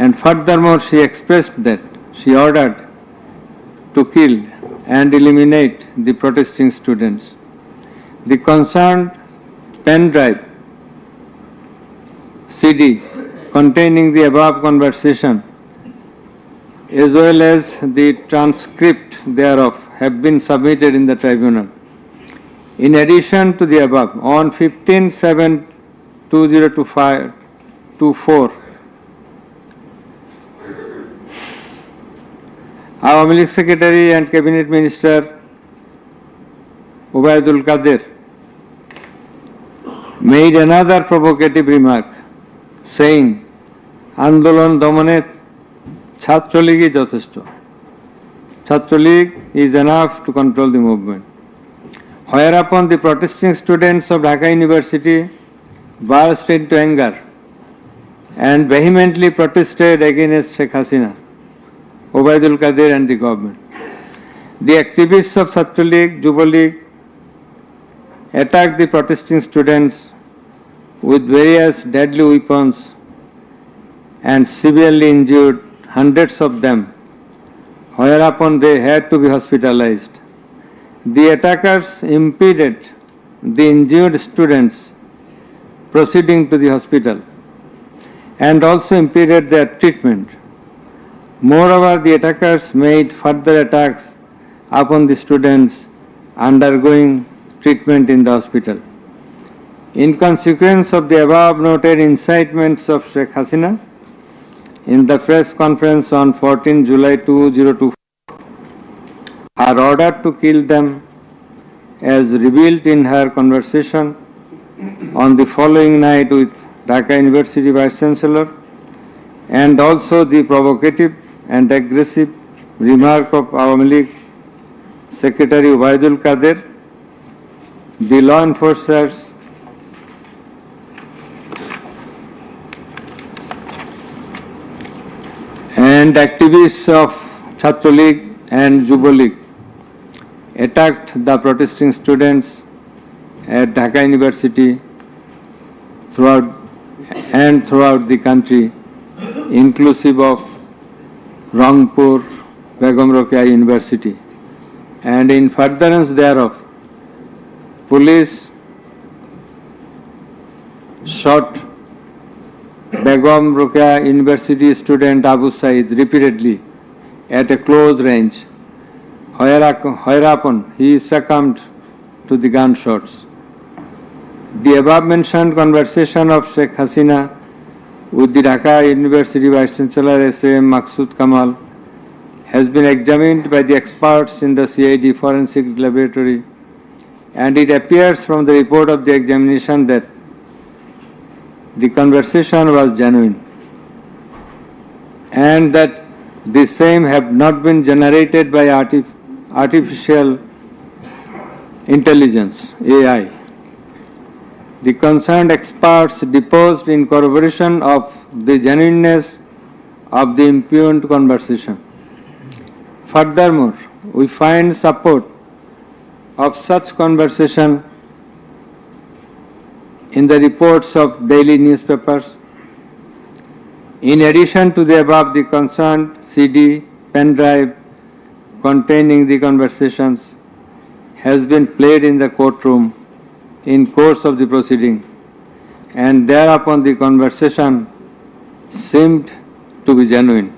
and furthermore she expressed that she ordered to kill and eliminate the protesting students. The concerned pen drive CD containing the above conversation as well as the transcript thereof have been submitted in the tribunal. In addition to the above, on 15/7/2024, Awami League Secretary and Cabinet Minister Ubaidul Qadir made another provocative remark, saying, Andolon Domane Chhatroligi Jotheshto. Chhatroligi is enough to control the movement. Whereupon the protesting students of Dhaka University burst into anger and vehemently protested against Sheikh Hasina, Ubaidul Qadir and the government. The activists of Chhatra League, Yuva League attacked the protesting students with various deadly weapons and severely injured hundreds of them, whereupon they had to be hospitalized. The attackers impeded the injured students proceeding to the hospital and also impeded their treatment. Moreover, the attackers made further attacks upon the students undergoing treatment in the hospital. In consequence of the above noted incitements of Sheikh Hasina, in the press conference on 14 July 2024, are ordered to kill them as revealed in her conversation on the following night with Dhaka University Vice Chancellor, and also the provocative and aggressive remark of Awami League Secretary Ubaidul Qadir. The law enforcers and activists of Chhatra League and Yuva League attacked the protesting students at Dhaka University throughout the country, inclusive of Rangpur Begum Rokeya University. And in furtherance thereof, police shot Begum Rokeya University student Abu Said repeatedly at a close range, whereupon he succumbed to the gunshots. The above mentioned conversation of Sheikh Hasina with the Dhaka University Vice Chancellor S.A.M. Maqsood Kamal has been examined by the experts in the CID Forensic Laboratory, and it appears from the report of the examination that the conversation was genuine and that the same have not been generated by artificial intelligence, AI. The concerned experts deposed in corroboration of the genuineness of the impugned conversation. Furthermore, we find support of such conversation in the reports of daily newspapers. In addition to the above, the concerned CD, pen drive containing the conversations has been played in the courtroom in course of the proceeding, and thereupon the conversation seemed to be genuine.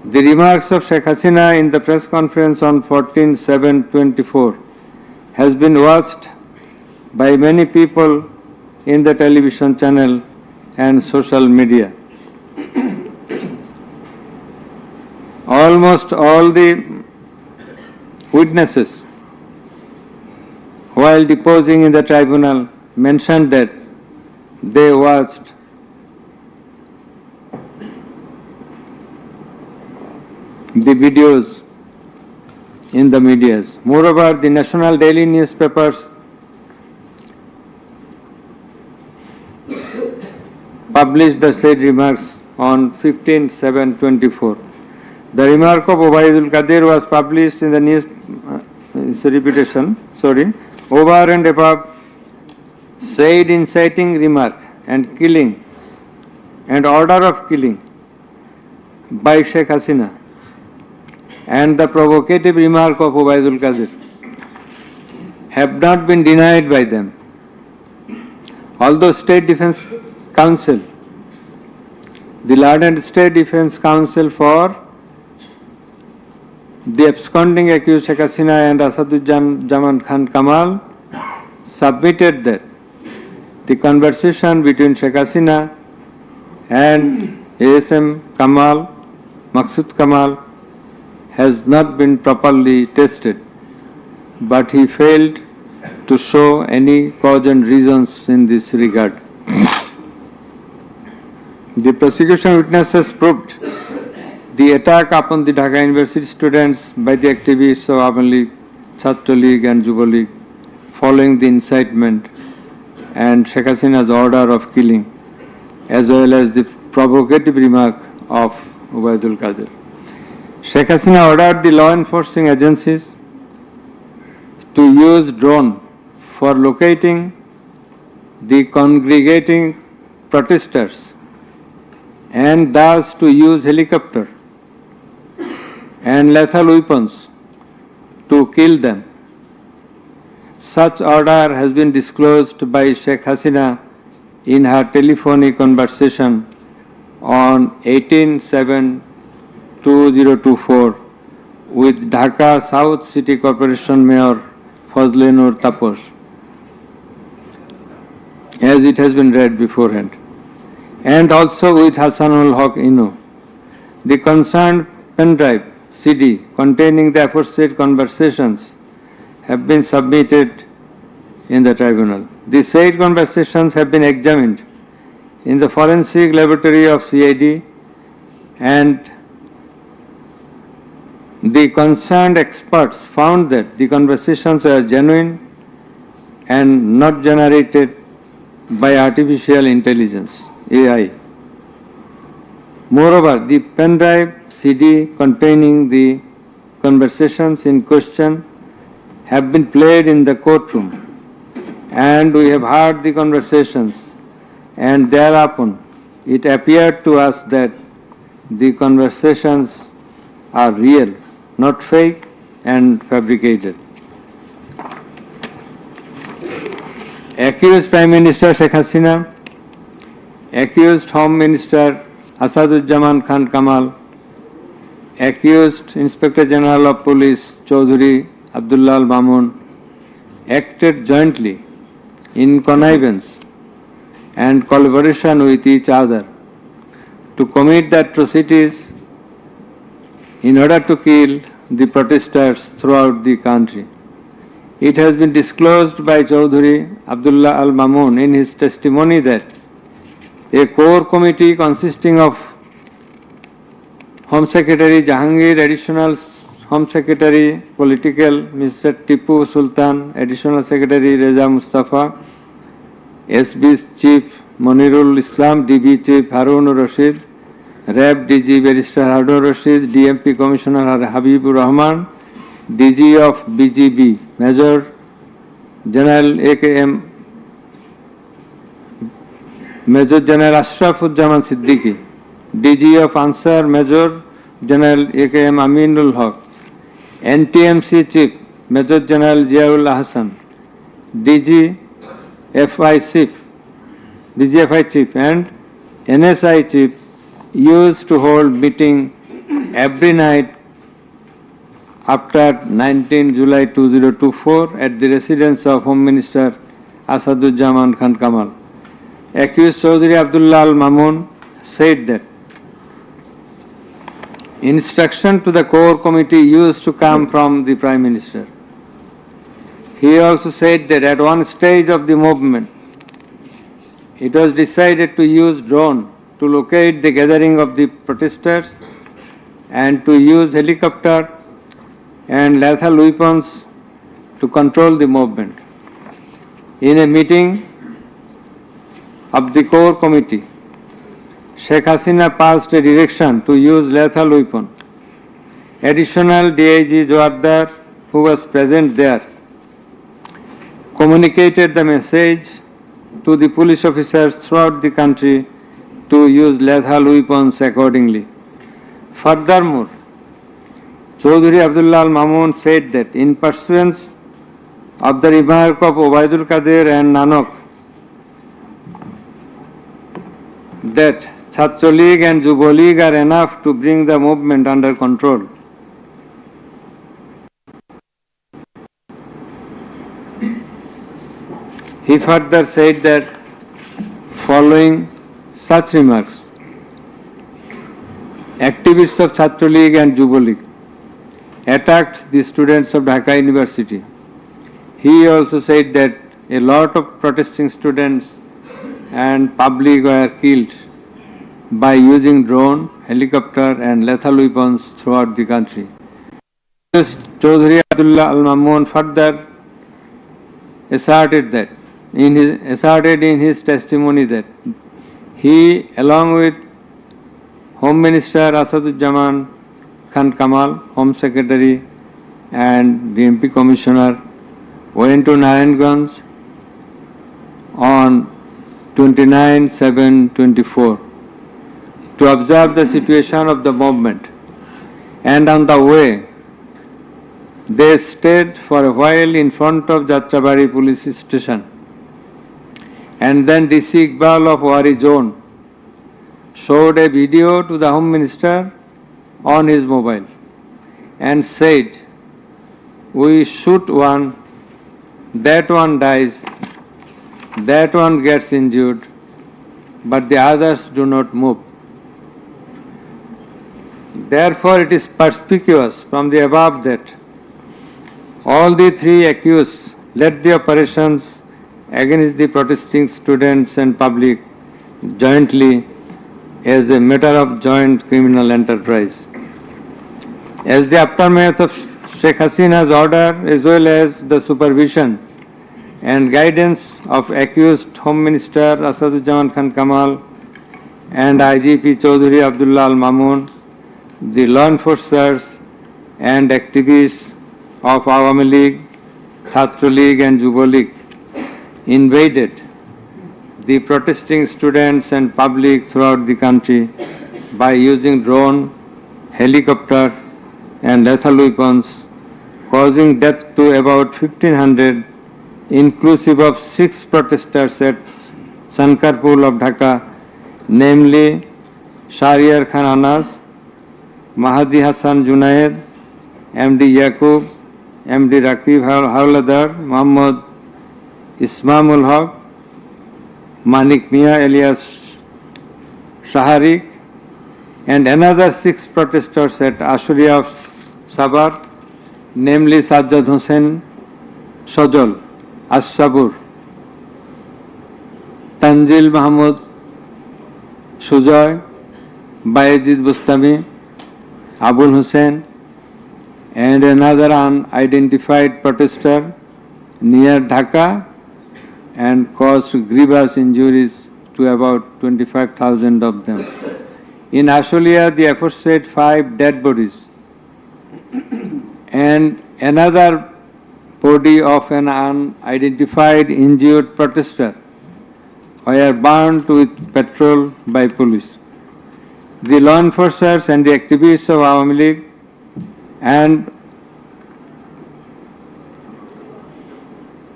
The remarks of Sheikh Hasina in the press conference on 14/7/24 has been watched by many people in the television channel and social media. Almost all the witnesses, while deposing in the tribunal, mentioned that they watched the videos in the medias. Moreover, the national daily newspapers published the said remarks on 15/7/24. The remark of Ubaidul Qadir was published in the news, it's a repetition, over and above said inciting remark and killing and order of killing by Sheikh Hasina and the provocative remark of Ubaidul Qadir have not been denied by them. Although State Defence Council, the learned State Defence Council for the absconding accused Sheikh Hasina and Asaduজ্জামান Khan Kamal submitted that the conversation between Sheikh Hasina and ASM Kamal, Maqsood Kamal, has not been properly tested, but he failed to show any cause and reasons in this regard. The prosecution witnesses proved the attack upon the Dhaka University students by the activists of Awami League, Chhatra League and Yuva League following the incitement and Sheikh Hasina's order of killing, as well as the provocative remark of Ubaidul Qadir. Sheikh Hasina ordered the law enforcing agencies to use drone for locating the congregating protesters and thus to use helicopter and lethal weapons to kill them. Such order has been disclosed by Sheikh Hasina in her telephonic conversation on 18/7/2024 with Dhaka South City Corporation Mayor Fazle Nur Taposh, as it has been read beforehand, and also with Hassanul Haq Inu. The concerned pen drive CD containing the aforesaid conversations have been submitted in the tribunal. The said conversations have been examined in the forensic laboratory of CID, and the concerned experts found that the conversations were genuine and not generated by artificial intelligence, AI. Moreover, the pen drive CD containing the conversations in question have been played in the courtroom, and we have heard the conversations, and thereupon it appeared to us that the conversations are real, not fake and fabricated. Accused Prime Minister Sheikh Hasina, accused Home Minister Asaduzzaman Khan Kamal, accused Inspector General of Police Chaudhuri Abdullah Al Mamun acted jointly in connivance and collaboration with each other to commit the atrocities in order to kill the protesters throughout the country. It has been disclosed by Chaudhuri Abdullah Al Mamun in his testimony that a core committee consisting of Home Secretary Jahangir, Additional Home Secretary Political Mr. Tipu Sultan, Additional Secretary Reza Mustafa, SB's Chief Monirul Islam, DB Chief Harun Rashid, RAB DG Barrister Harun Rashid, DMP Commissioner Habibur Rahman, DG of BGB Major General AKM Major General Ashrafuzzaman Siddiqui, DG of Ansar Major General AKM Aminul Haq, NTMC Chief Major General Ziaul Hasan, DGFI Chief and NSI Chief used to hold meeting every night after 19 July 2024 at the residence of Home Minister Asaduzzaman Khan Kamal. Accused Chaudhuri Abdullah Al Mamun said that instruction to the core committee used to come from the Prime Minister. He also said that at one stage of the movement, it was decided to use drone to locate the gathering of the protesters and to use helicopter and lethal weapons to control the movement. In a meeting of the core committee, Sheikh Hasina passed a direction to use lethal weapon. Additional DIG Joardar, who was present there, communicated the message to the police officers throughout the country to use lethal weapons accordingly. Furthermore, Chaudhuri Abdullah Al Mamun said that in pursuance of the remark of Ubaidul Qadir and Nanak that Chhatra League and Yuva League are enough to bring the movement under control. He further said that following such remarks, activists of Chhatra League and Yuva League attacked the students of Dhaka University. He also said that a lot of protesting students and public were killed by using drone, helicopter and lethal weapons throughout the country. Chaudhary Abdullah Al Mamun further asserted in his testimony that he, along with Home Minister Asaduzzaman Khan Kamal, Home Secretary and the MP Commissioner, went to Narayanganj on 29/7/24 to observe the situation of the movement, and on the way they stayed for a while in front of Jatrabari police station, and then DC Iqbal of Wari Zone showed a video to the Home Minister on his mobile and said, "We shoot one, that one dies, that one gets injured, but the others do not move." Therefore, it is perspicuous from the above that all the three accused led the operations against the protesting students and public jointly as a matter of joint criminal enterprise. As the aftermath of Sheikh Hasina's order, as well as the supervision and guidance of accused Home Minister Asaduzzaman Khan Kamal and IGP Chaudhary Abdullah Al Mamun, the law enforcers and activists of Awami League, Chhatra League and Yuva League invaded the protesting students and public throughout the country by using drone, helicopter and lethal weapons, causing death to about 1,500, inclusive of 6 protesters at Sankarpur of Dhaka, namely Shahryar Khan Anas, Mahdi Hassan Junaid, MD Yaqub, MD Rakib Hawladar, Muhammad Ismamul Haq, Manik Mia alias Shaharik, and another 6 protesters at Ashuria of Sabar, namely Sajjad Hussain Shajol, As-Sabur, Tanzil Mahmud Sujoy, Bayezid Bustami, Abul Hussain, and another unidentified protester near Dhaka, and caused grievous injuries to about 25,000 of them. In Ashulia, the aforesaid 5 dead bodies and another body of an unidentified injured protester were burned with petrol by police. The law enforcers and the activists of Awami League and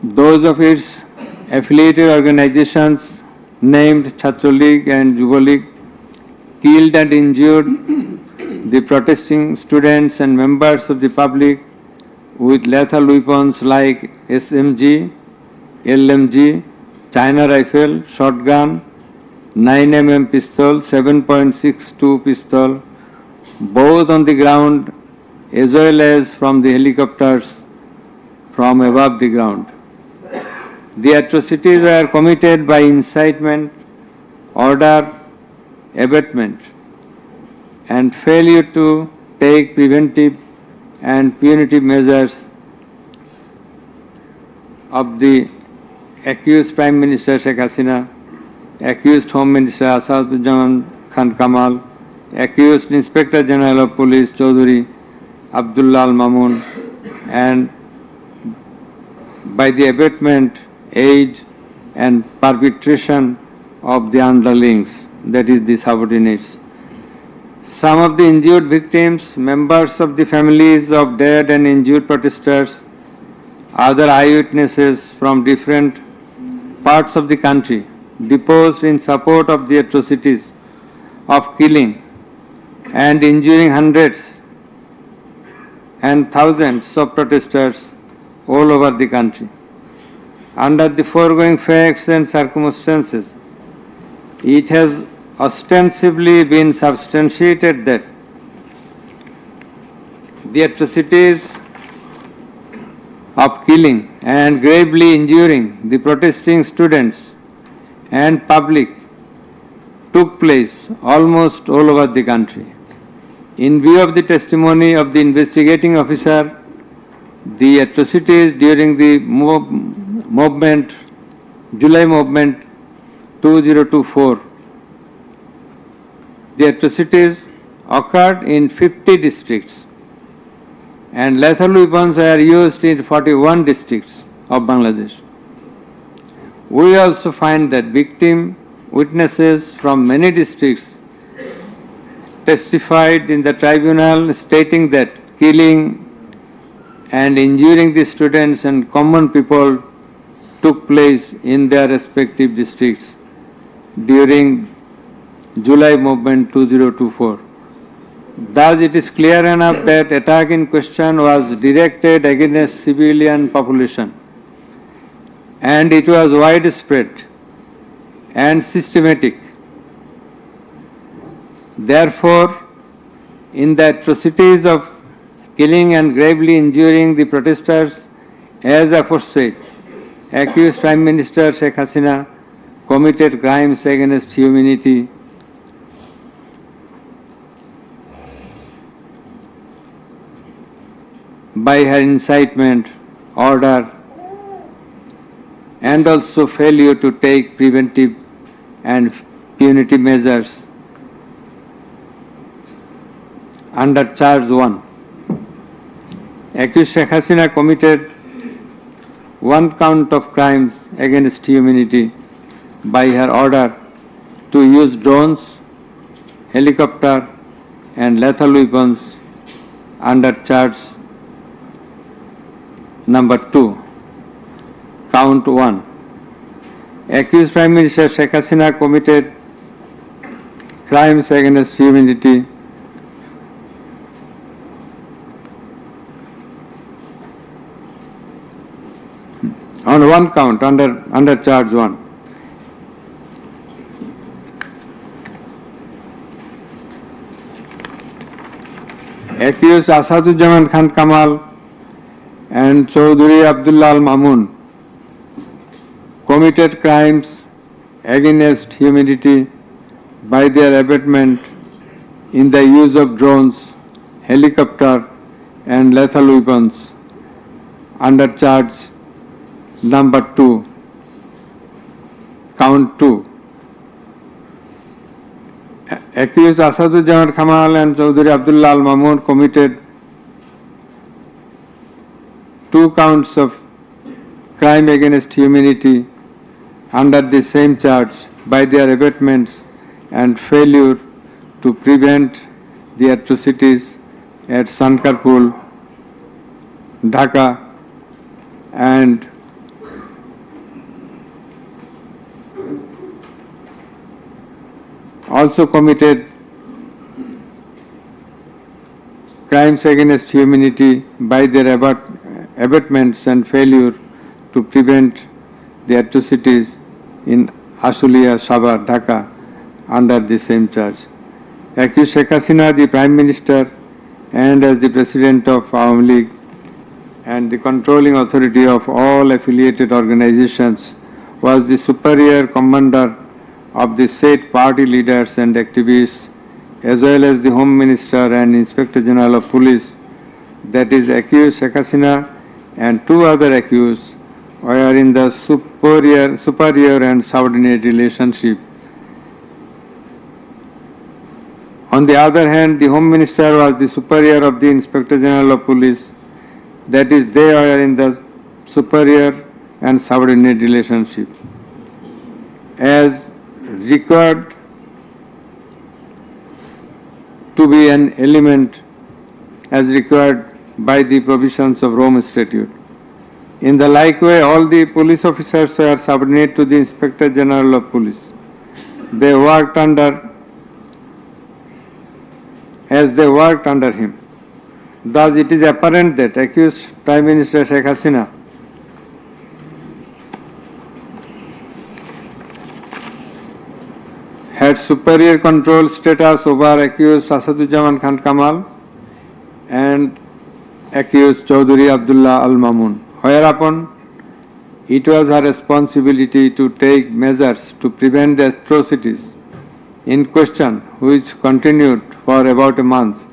those of its affiliated organizations named Chhatra League and Yuva League killed and injured the protesting students and members of the public with lethal weapons like SMG, LMG, China rifle, shotgun, 9mm pistol, 7.62 pistol, both on the ground as well as from the helicopters from above the ground. The atrocities were committed by incitement, order, abatement, and failure to take preventive and punitive measures of the accused Prime Minister Sheikh Hasina, accused Home Minister Asaduzzaman Khan Kamal, accused Inspector General of Police Chaudhary Abdullah Al Mamun, and by the abatement, aid and perpetration of the underlings, that is the subordinates. Some of the injured victims, members of the families of dead and injured protesters, other eyewitnesses from different parts of the country deposed in support of the atrocities of killing and injuring hundreds and thousands of protesters all over the country. Under the foregoing facts and circumstances, it has ostensibly been substantiated that the atrocities of killing and gravely injuring the protesting students and public took place almost all over the country. In view of the testimony of the investigating officer, the atrocities during the July movement 2024, the atrocities occurred in 50 districts and lethal weapons were used in 41 districts of Bangladesh. We also find that victim witnesses from many districts testified in the tribunal stating that killing and injuring the students and common people took place in their respective districts during July movement 2024. Thus, it is clear enough that attack in question was directed against civilian population and it was widespread and systematic. Therefore, in the atrocities of killing and gravely injuring the protesters, as aforesaid, accused Prime Minister Sheikh Hasina committed crimes against humanity by her incitement, order, and also failure to take preventive and punitive measures. Under charge 1, accused Sheikh Hasina committed one count of crimes against humanity by her order to use drones, helicopter and lethal weapons under charge number 2. Count 1. Accused Prime Minister Sheikh Hasina committed crimes against humanity on one count under charge 1. Accused Asaduzzaman Khan Kamal and Chaudhuri Abdullah Al Mamun committed crimes against humanity by their abatement in the use of drones, helicopter and lethal weapons under charge number 2, count 2. Accused Asaduzzaman Kamal and Chaudhuri Abdullah Al Mamun committed 2 counts of crime against humanity under the same charge by their abatements and failure to prevent the atrocities at Sankarpur, Dhaka and also committed crimes against humanity by their abatements and failure to prevent the atrocities in Ashulia, Sabar, Dhaka under the same charge. Accused Sheikh Hasina, the Prime Minister and as the President of Awami League and the controlling authority of all affiliated organizations, was the superior commander of the said party leaders and activists, as well as the Home Minister and Inspector General of Police, that is accused Sheikh Hasina and 2 other accused were in the superior and subordinate relationship. On the other hand, the Home Minister was the superior of the Inspector General of Police, that is, they were in the superior and subordinate relationship. As required to be an element as required by the provisions of Rome Statute. In the like way, all the police officers were subordinate to the Inspector General of Police. They worked under him. Thus, it is apparent that accused Prime Minister Sheikh Hasina had superior control status over accused Asaduzzaman Khan Kamal and accused Chaudhry Abdullah Al Mamun, whereupon it was her responsibility to take measures to prevent the atrocities in question, which continued for about a month.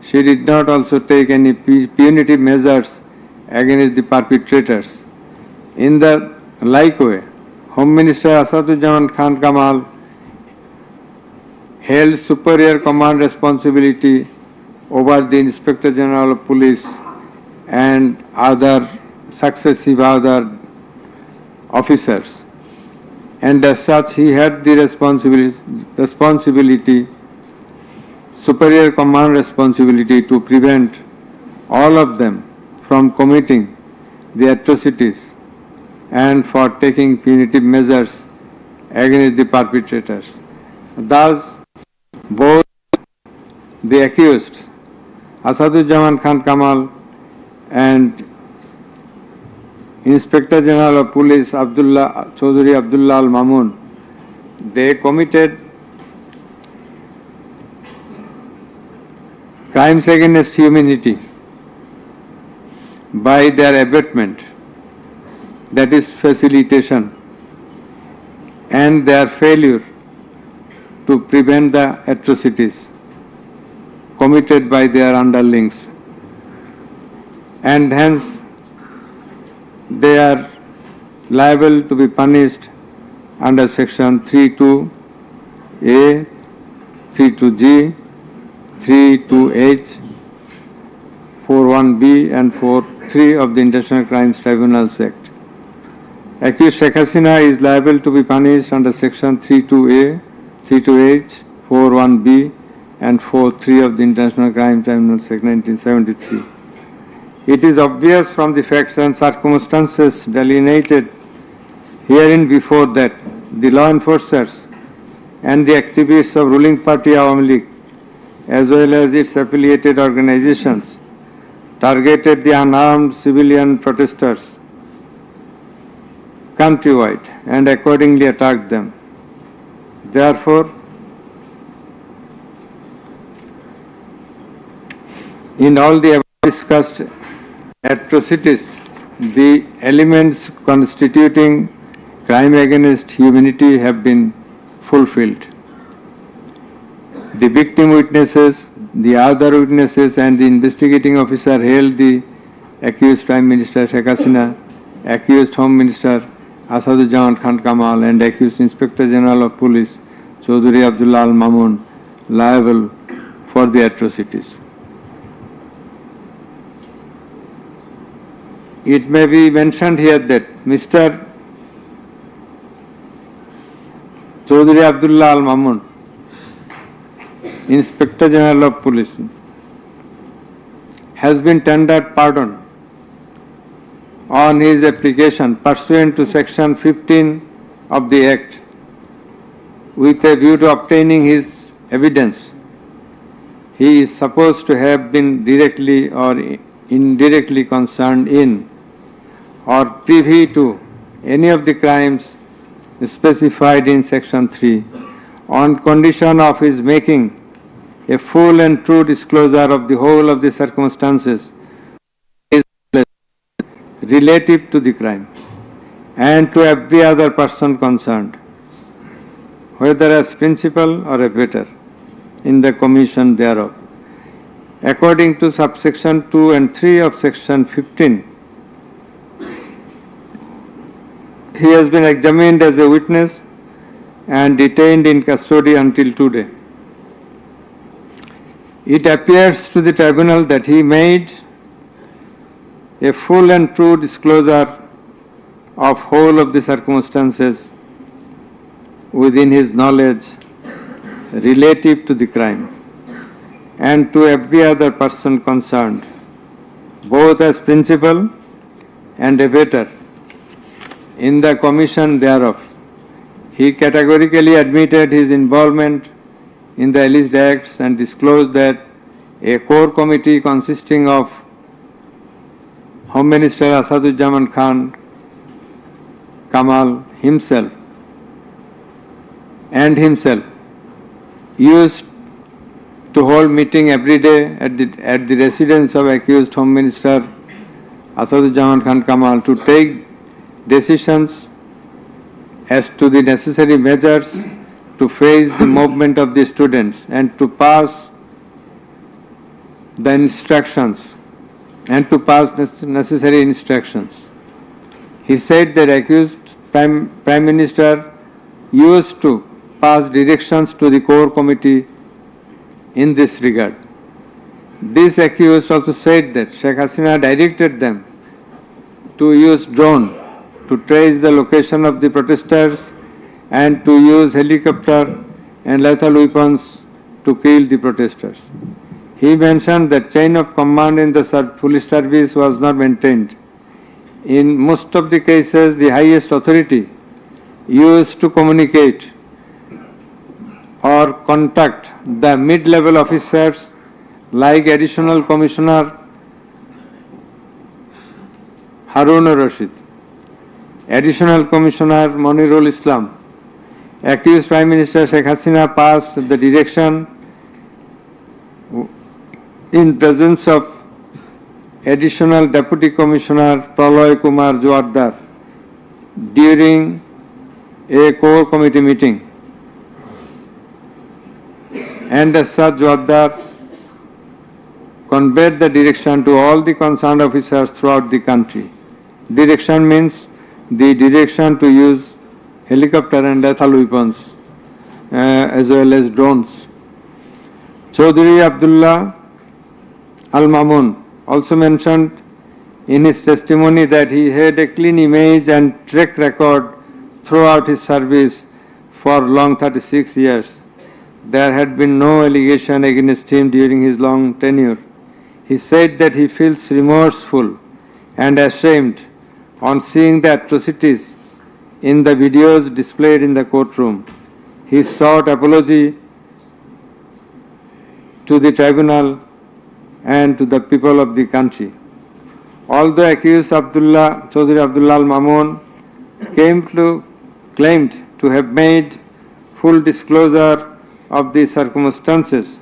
She did not also take any punitive measures against the perpetrators. In the like way, Home Minister Asaduzzaman Khan Kamal held superior command responsibility over the Inspector General of Police and other successive other officers, and as such he had the responsibility, superior command responsibility to prevent all of them from committing the atrocities and for taking punitive measures against the perpetrators. Thus, both the accused Asaduzzaman Khan Kamal and Inspector General of Police Chaudhry Abdullah Al Mamun, they committed crimes against humanity by their abatement, that is facilitation, and their failure to prevent the atrocities committed by their underlings, and hence they are liable to be punished under section 32A, 32G, 32H, 41B and 43 of the International Crimes Tribunals Act. Accused Sheikh Hasina is liable to be punished under section 32A, 32H, 41B and 43 of the International Crimes Tribunals Act 1973. It is obvious from the facts and circumstances delineated herein before that the law enforcers and the activists of ruling party Awami League, as well as its affiliated organizations, targeted the unarmed civilian protesters countrywide and accordingly attacked them. Therefore, in all the above discussed atrocities, the elements constituting crime against humanity have been fulfilled. The victim witnesses, the other witnesses and the investigating officer held the accused Prime Minister Sheikh Hasina, accused Home Minister Asaduzzaman Khan Kamal and accused Inspector General of Police Chaudhry Abdullah Al Mamun liable for the atrocities. It may be mentioned here that Mr. Chaudhry Abdullah Al Mamun, Inspector General of Police, has been tendered pardon on his application pursuant to section 15 of the Act with a view to obtaining his evidence. He is supposed to have been directly or indirectly concerned in or privy to any of the crimes specified in section 3 on condition of his making a full and true disclosure of the whole of the circumstances relative to the crime and to every other person concerned, whether as principal or abettor in the commission thereof. According to subsection 2 and 3 of section 15, he has been examined as a witness and detained in custody until today. It appears to the tribunal that he made a full and true disclosure of whole of the circumstances within his knowledge relative to the crime and to every other person concerned, both as principal and abettor in the commission thereof. He categorically admitted his involvement in the alleged acts and disclosed that a core committee consisting of Home Minister Asaduzzaman Khan Kamal himself and himself used to hold meeting every day at the residence of accused Home Minister Asaduzzaman Khan Kamal to take decisions as to the necessary measures to face the movement of the students and to pass the instructions and to pass necessary instructions. He said that accused Prime Minister used to pass directions to the core committee in this regard. This accused also said that Sheikh Hasina directed them to use drone to trace the location of the protesters and to use helicopter and lethal weapons to kill the protesters. He mentioned that chain of command in the police service was not maintained. In most of the cases, the highest authority used to communicate or contact the mid-level officers like Additional Commissioner Harun Rashid, Additional Commissioner Monirul Islam. Accused Prime Minister Sheikh Hasina passed the direction in presence of Additional Deputy Commissioner Praloy Kumar Joardar during a core committee meeting. And as such, Joardar conveyed the direction to all the concerned officers throughout the country. Direction means the direction to use helicopter and lethal weapons as well as drones. Chaudhry Abdullah Al-Mamun also mentioned in his testimony that he had a clean image and track record throughout his service for long 36 years. There had been no allegation against him during his long tenure. He said that he feels remorseful and ashamed on seeing the atrocities in the videos displayed in the courtroom. He sought apology to the tribunal and to the people of the country. Although accused Chaudhry Abdullah Al-Mamun claimed to have made full disclosure of the circumstances,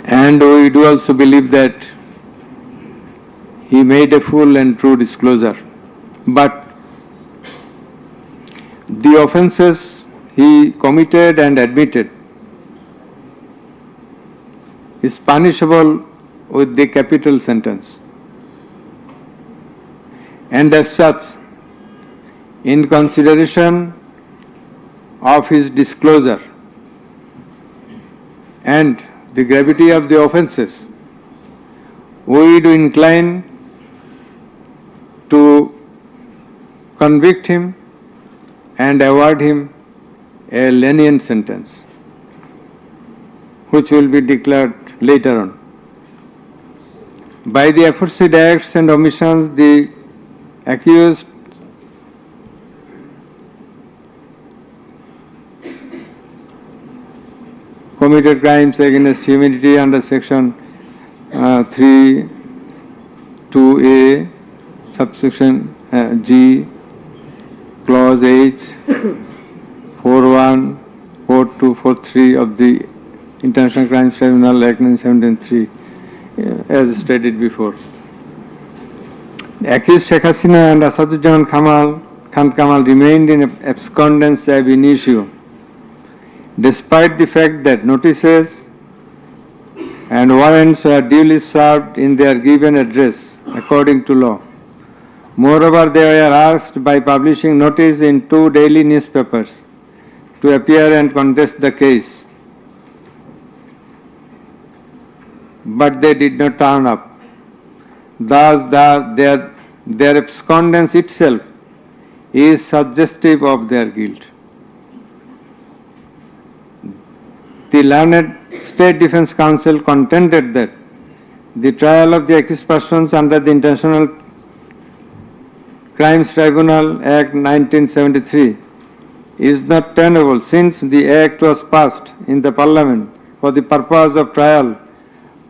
and we do also believe that he made a full and true disclosure. But the offences he committed and admitted is punishable with the capital sentence. And as such, in consideration of his disclosure and the gravity of the offences, we do incline to convict him and award him a lenient sentence, which will be declared later on. By the aforesaid acts and omissions, the accused committed crimes against humanity under section 3(2)(a), subsection G, clause H, 4(1), 4(2), 4(3) of the International Crimes Tribunal Act 1973, as stated before. Accused Sheikh Hasina and Asaduzzaman Khan Kamal remained in abscondence ab initio, despite the fact that notices and warrants were duly served in their given address according to law. Moreover, they were asked by publishing notice in 2 daily newspapers to appear and contest the case, but they did not turn up. Thus, their abscondence itself is suggestive of their guilt. The learned State Defence Council contended that the trial of the accused persons under the International Crimes Tribunal Act 1973 is not tenable, since the Act was passed in the Parliament for the purpose of trial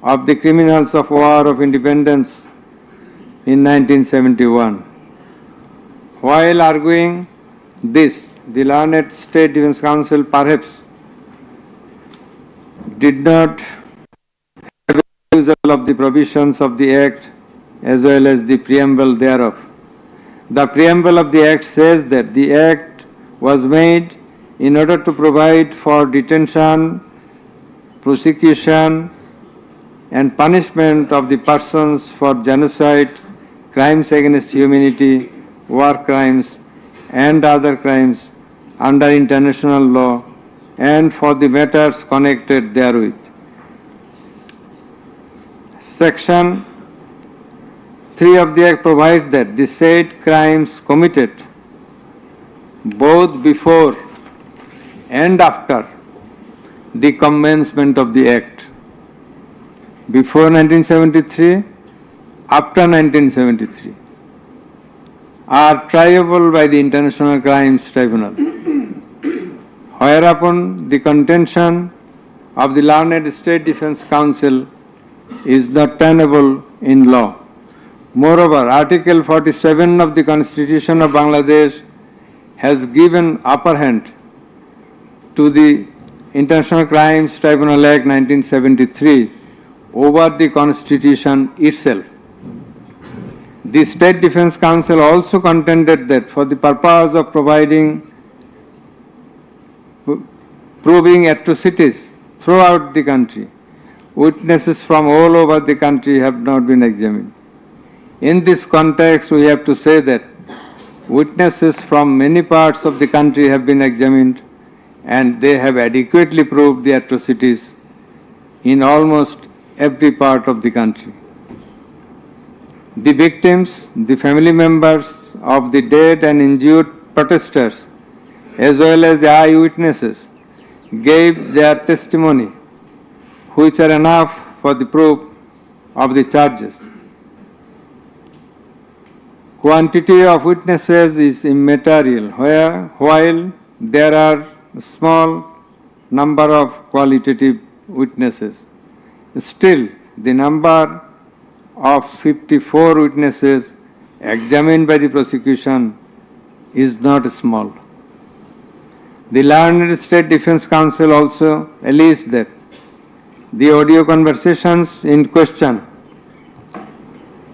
of the criminals of war of independence in 1971. While arguing this, the learned State Defence Council perhaps did not have a refusal of the provisions of the Act as well as the preamble thereof. The preamble of the Act says that the Act was made in order to provide for detention, prosecution, and punishment of the persons for genocide, crimes against humanity, war crimes, and other crimes under international law, and for the matters connected therewith. Section 3 of the Act provides that the said crimes committed both before and after the commencement of the Act, before 1973, after 1973, are triable by the International Crimes Tribunal, whereupon the contention of the learned State Defence Council is not tenable in law. Moreover, Article 47 of the Constitution of Bangladesh has given upper hand to the International Crimes Tribunal Act 1973 over the Constitution itself. The State Defence Council also contended that for the purpose of proving atrocities throughout the country, witnesses from all over the country have not been examined. In this context, we have to say that witnesses from many parts of the country have been examined and they have adequately proved the atrocities in almost every part of the country. The victims, the family members of the dead and injured protesters, as well as the eyewitnesses, gave their testimony, which are enough for the proof of the charges. Quantity of witnesses is immaterial, while there are a small number of qualitative witnesses. Still, the number of 54 witnesses examined by the prosecution is not small. The learned State Defence Council also alleged that the audio conversations in question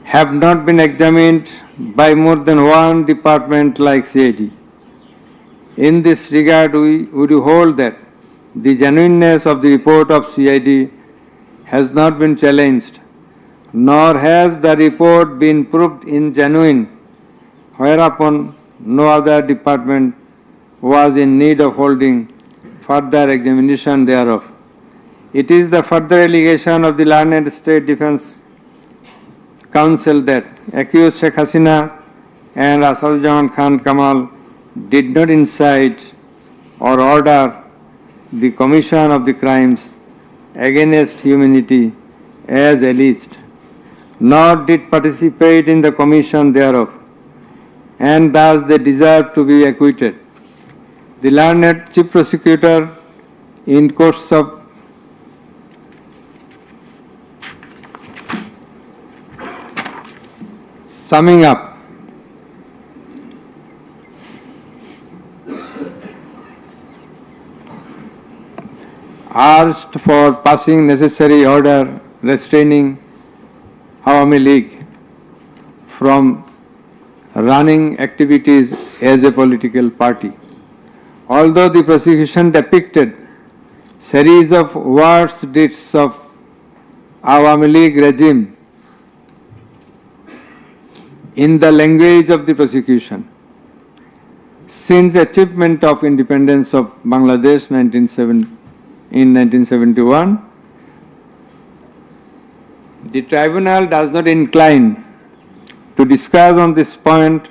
have not been examined by more than one department like CID. In this regard, we would hold that the genuineness of the report of CID has not been challenged, nor has the report been proved ingenuine, whereupon no other department was in need of holding further examination thereof. It is the further allegation of the learned State Defence Council that accused Sheikh Hasina and Asaduzzaman Khan Kamal did not incite or order the commission of the crimes against humanity as alleged, nor did participate in the commission thereof, and thus they deserve to be acquitted. The learned Chief Prosecutor, in course of summing up, asked for passing necessary order restraining Awami League from running activities as a political party. Although the prosecution depicted series of worse deeds of Awami League regime in the language of the prosecution, since achievement of independence of Bangladesh in 1971, the tribunal does not incline to discuss on this point,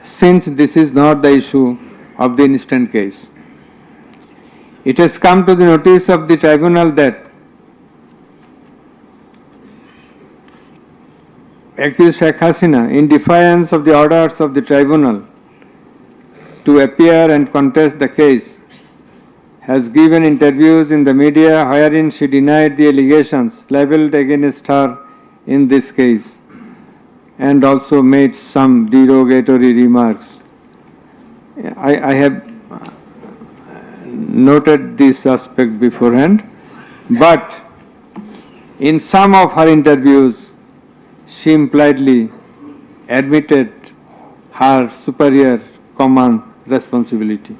since this is not the issue of the instant case. It has come to the notice of the tribunal that accused Sheikh Hasina, in defiance of the orders of the tribunal to appear and contest the case, has given interviews in the media wherein she denied the allegations leveled against her in this case and also made some derogatory remarks. I have noted this aspect beforehand, but in some of her interviews, she impliedly admitted her superior command responsibility.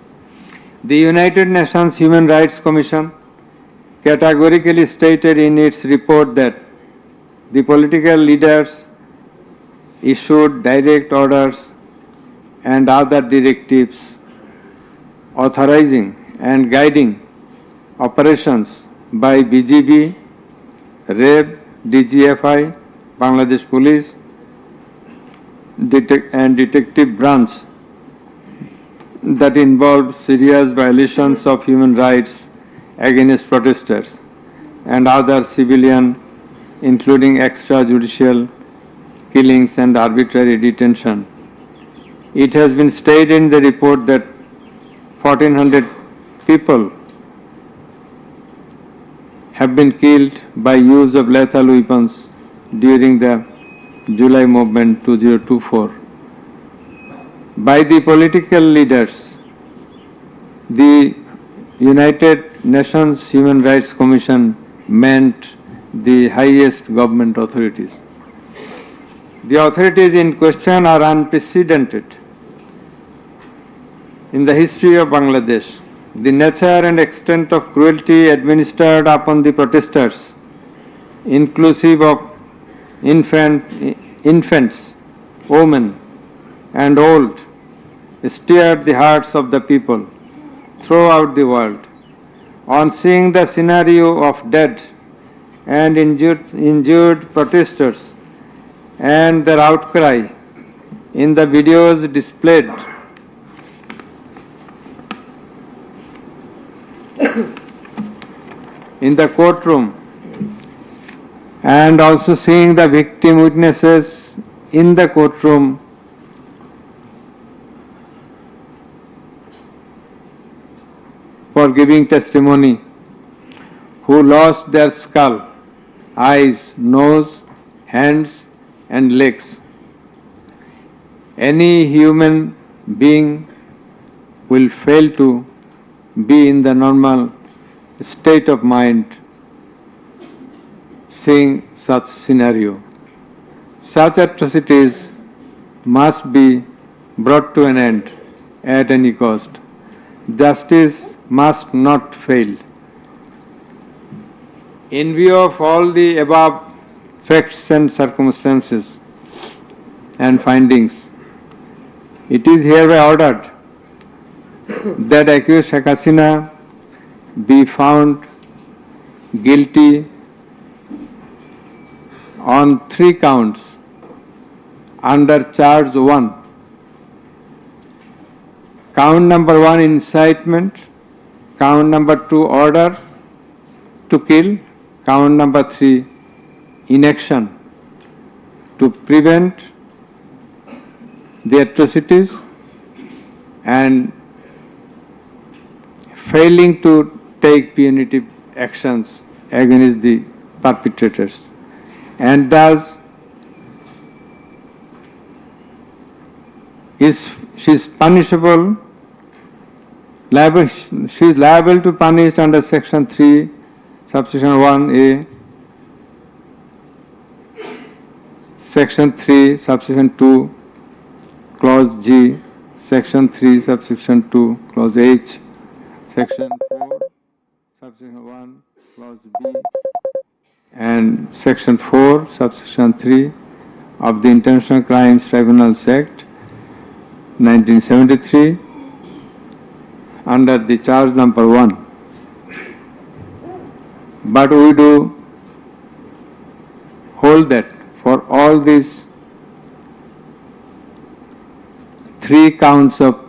The United Nations Human Rights Commission categorically stated in its report that the political leaders issued direct orders and other directives authorizing and guiding operations by BGB, RAB, DGFI, Bangladesh Police, and Detective Branch that involved serious violations of human rights against protesters and other civilian, including extrajudicial killings and arbitrary detention. It has been stated in the report that 1,400 people have been killed by use of lethal weapons during the July Movement 2024. By the political leaders, the United Nations Human Rights Commission meant the highest government authorities. The authorities in question are unprecedented in the history of Bangladesh. The nature and extent of cruelty administered upon the protesters, inclusive of infants, women, and old, stirred the hearts of the people throughout the world. On seeing the scenario of dead and injured protesters and their outcry in the videos displayed in the courtroom, and also seeing the victim witnesses in the courtroom, for giving testimony, who lost their skull, eyes, nose, hands, and legs. Any human being will fail to be in the normal state of mind seeing such scenario. Such atrocities must be brought to an end at any cost. Justice must not fail. In view of all the above facts and circumstances and findings, it is hereby ordered that accused Sheikh Hasina be found guilty on 3 counts under charge 1. Count number 1, incitement. Count number 2, order to kill. Count number 3, inaction to prevent the atrocities and failing to take punitive actions against the perpetrators, and thus she is punishable. She is liable to punish under Section 3, Subsection 1A, Section 3, Subsection 2, Clause G, Section 3, Subsection 2, Clause H, Section 4, Subsection 1, Clause B, and Section 4, Subsection 3 of the International Crimes Tribunals Act 1973 under the charge number 1. But we do hold that for all these 3 counts of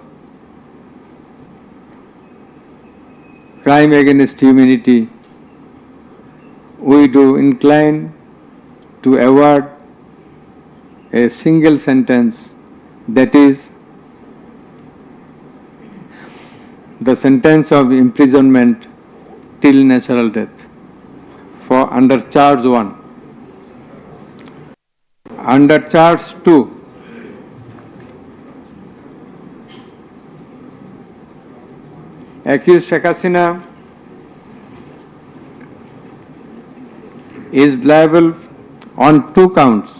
crime against humanity, we do incline to award a single sentence, that is, the sentence of imprisonment till natural death for under charge 1. Under charge 2, accused Sheikh Hasina is liable on 2 counts.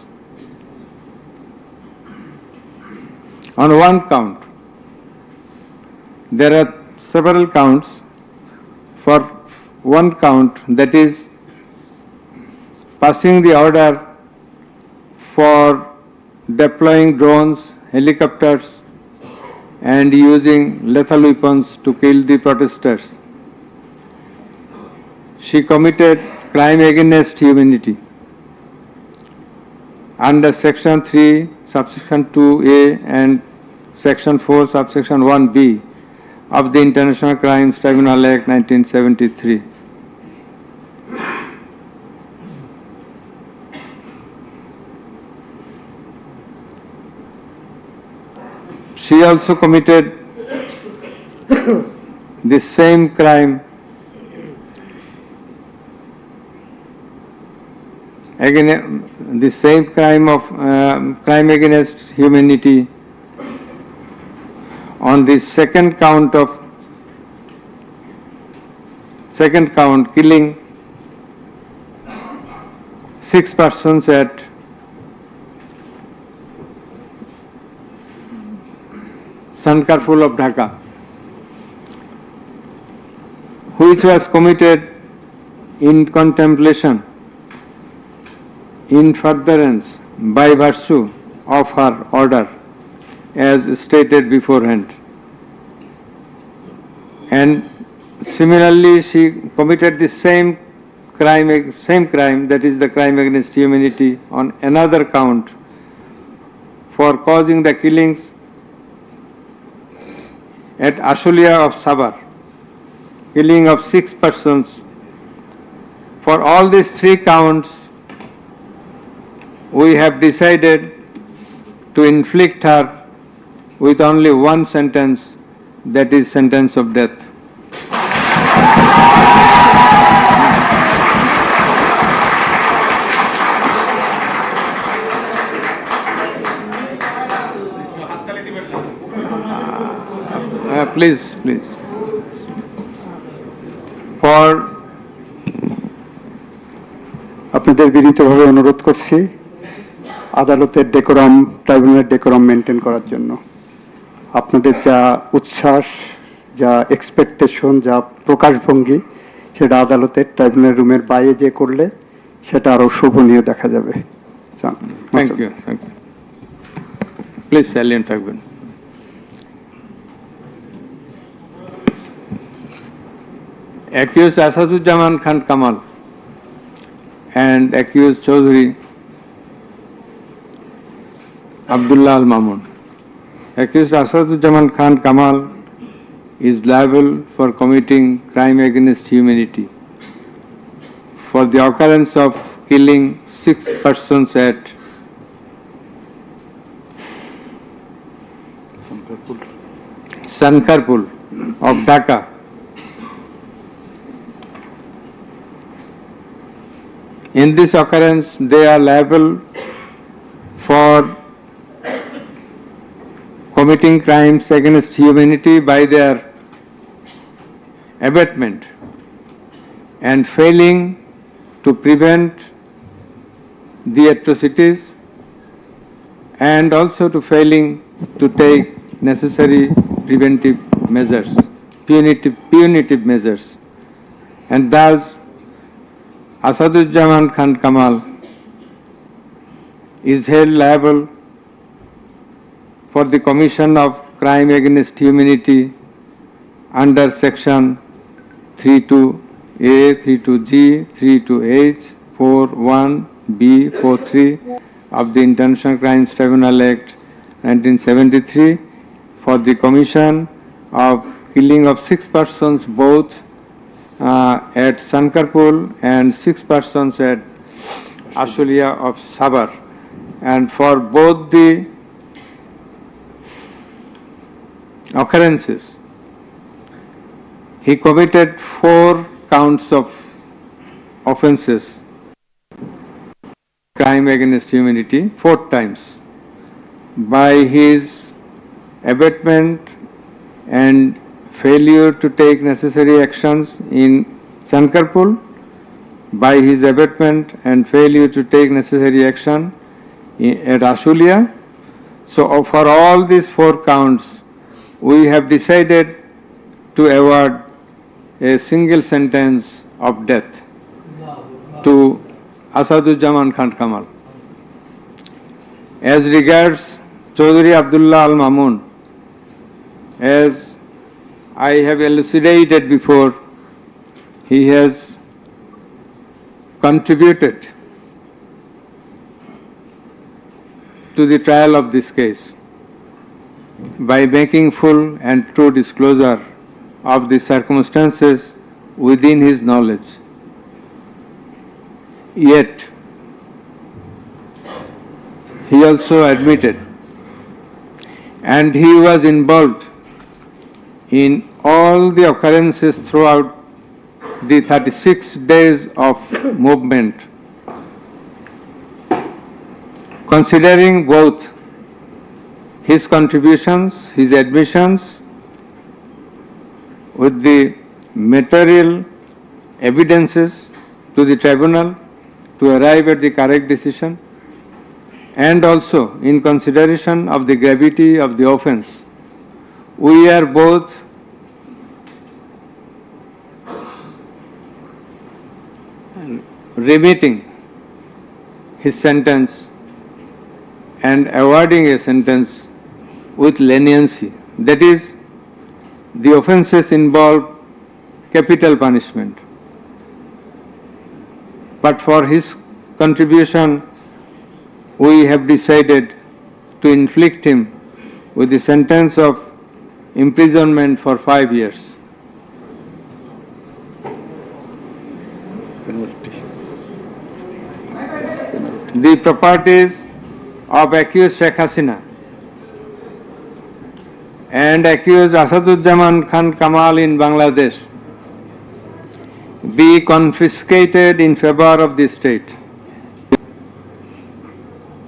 On 1 count, there are several counts. For 1 count, that is passing the order for deploying drones, helicopters, and using lethal weapons to kill the protesters. She committed crime against humanity under Section 3, Subsection 2A and Section 4, Subsection 1B of the International Crimes Tribunal Act 1973. She also committed the same crime crime against humanity on the second count, killing 6 persons at Sankarpur of Dhaka, which was committed in contemplation, in furtherance, by virtue of her order, as stated beforehand. And similarly, she committed the same crime, that is the crime against humanity, on another count for causing the killings at Ashulia of Sabar, killing of 6 persons. For all these 3 counts, we have decided to inflict her with only 1 sentence, that is sentence of death. Please. For আপনাদের বিনীতভাবে অনুরোধ করছি আদালতের decorum, ট্রাইব্যুনালের decorum maintain করার জন্য। আপনাদের যা উচ্ছ্বাস, যা এক্সপেকটেশন, যা প্রকাশভঙ্গি, সেটা আদালতের ট্রাইব্যুনাল রুমের বাইরে যে করলে সেটা আরো শোভনীয় দেখা যাবে। Thank you. প্লিজ সাইলেন্ট থাকবেন। Accused Asaduzzaman Khan Kamal and accused Chaudhry Abdullah Al Mamun. Accused Asaduzzaman Khan Kamal is liable for committing crime against humanity for the occurrence of killing 6 persons at Sankarpur of Dhaka. In this occurrence, they are liable for committing crimes against humanity by their abatement and failing to prevent the atrocities, and also to failing to take necessary preventive measures, punitive measures, and thus Asaduzzaman Khan Kamal is held liable for the commission of crime against humanity under Section 32A, 32G, 32H, 41B, 43 of the International Crimes Tribunal Act 1973 for the commission of killing of 6 persons both at Sankarpur and 6 persons at Ashulia of Sabar, and for both the occurrences he committed 4 counts of offenses, crime against humanity, 4 times, by his abatement and failure to take necessary actions in Sankarpur, by his abatement and failure to take necessary action at Ashulia. So for all these 4 counts, we have decided to award a single sentence of death to Asaduzzaman Khan Kamal. As regards Chaudhry Abdullah Al Mamun, as I have elucidated before, he has contributed to the trial of this case by making full and true disclosure of the circumstances within his knowledge. Yet, he also admitted, and he was involved in all the occurrences throughout the 36 days of movement. Considering both his contributions, his admissions, with the material evidences to the tribunal to arrive at the correct decision, and also in consideration of the gravity of the offence, we are both remitting his sentence and awarding a sentence with leniency. That is, the offences involve capital punishment. But for his contribution, we have decided to inflict him with the sentence of imprisonment for 5 years. The properties of accused Sheikh Hasina and accused Asaduzzaman Khan Kamal in Bangladesh be confiscated in favor of the state.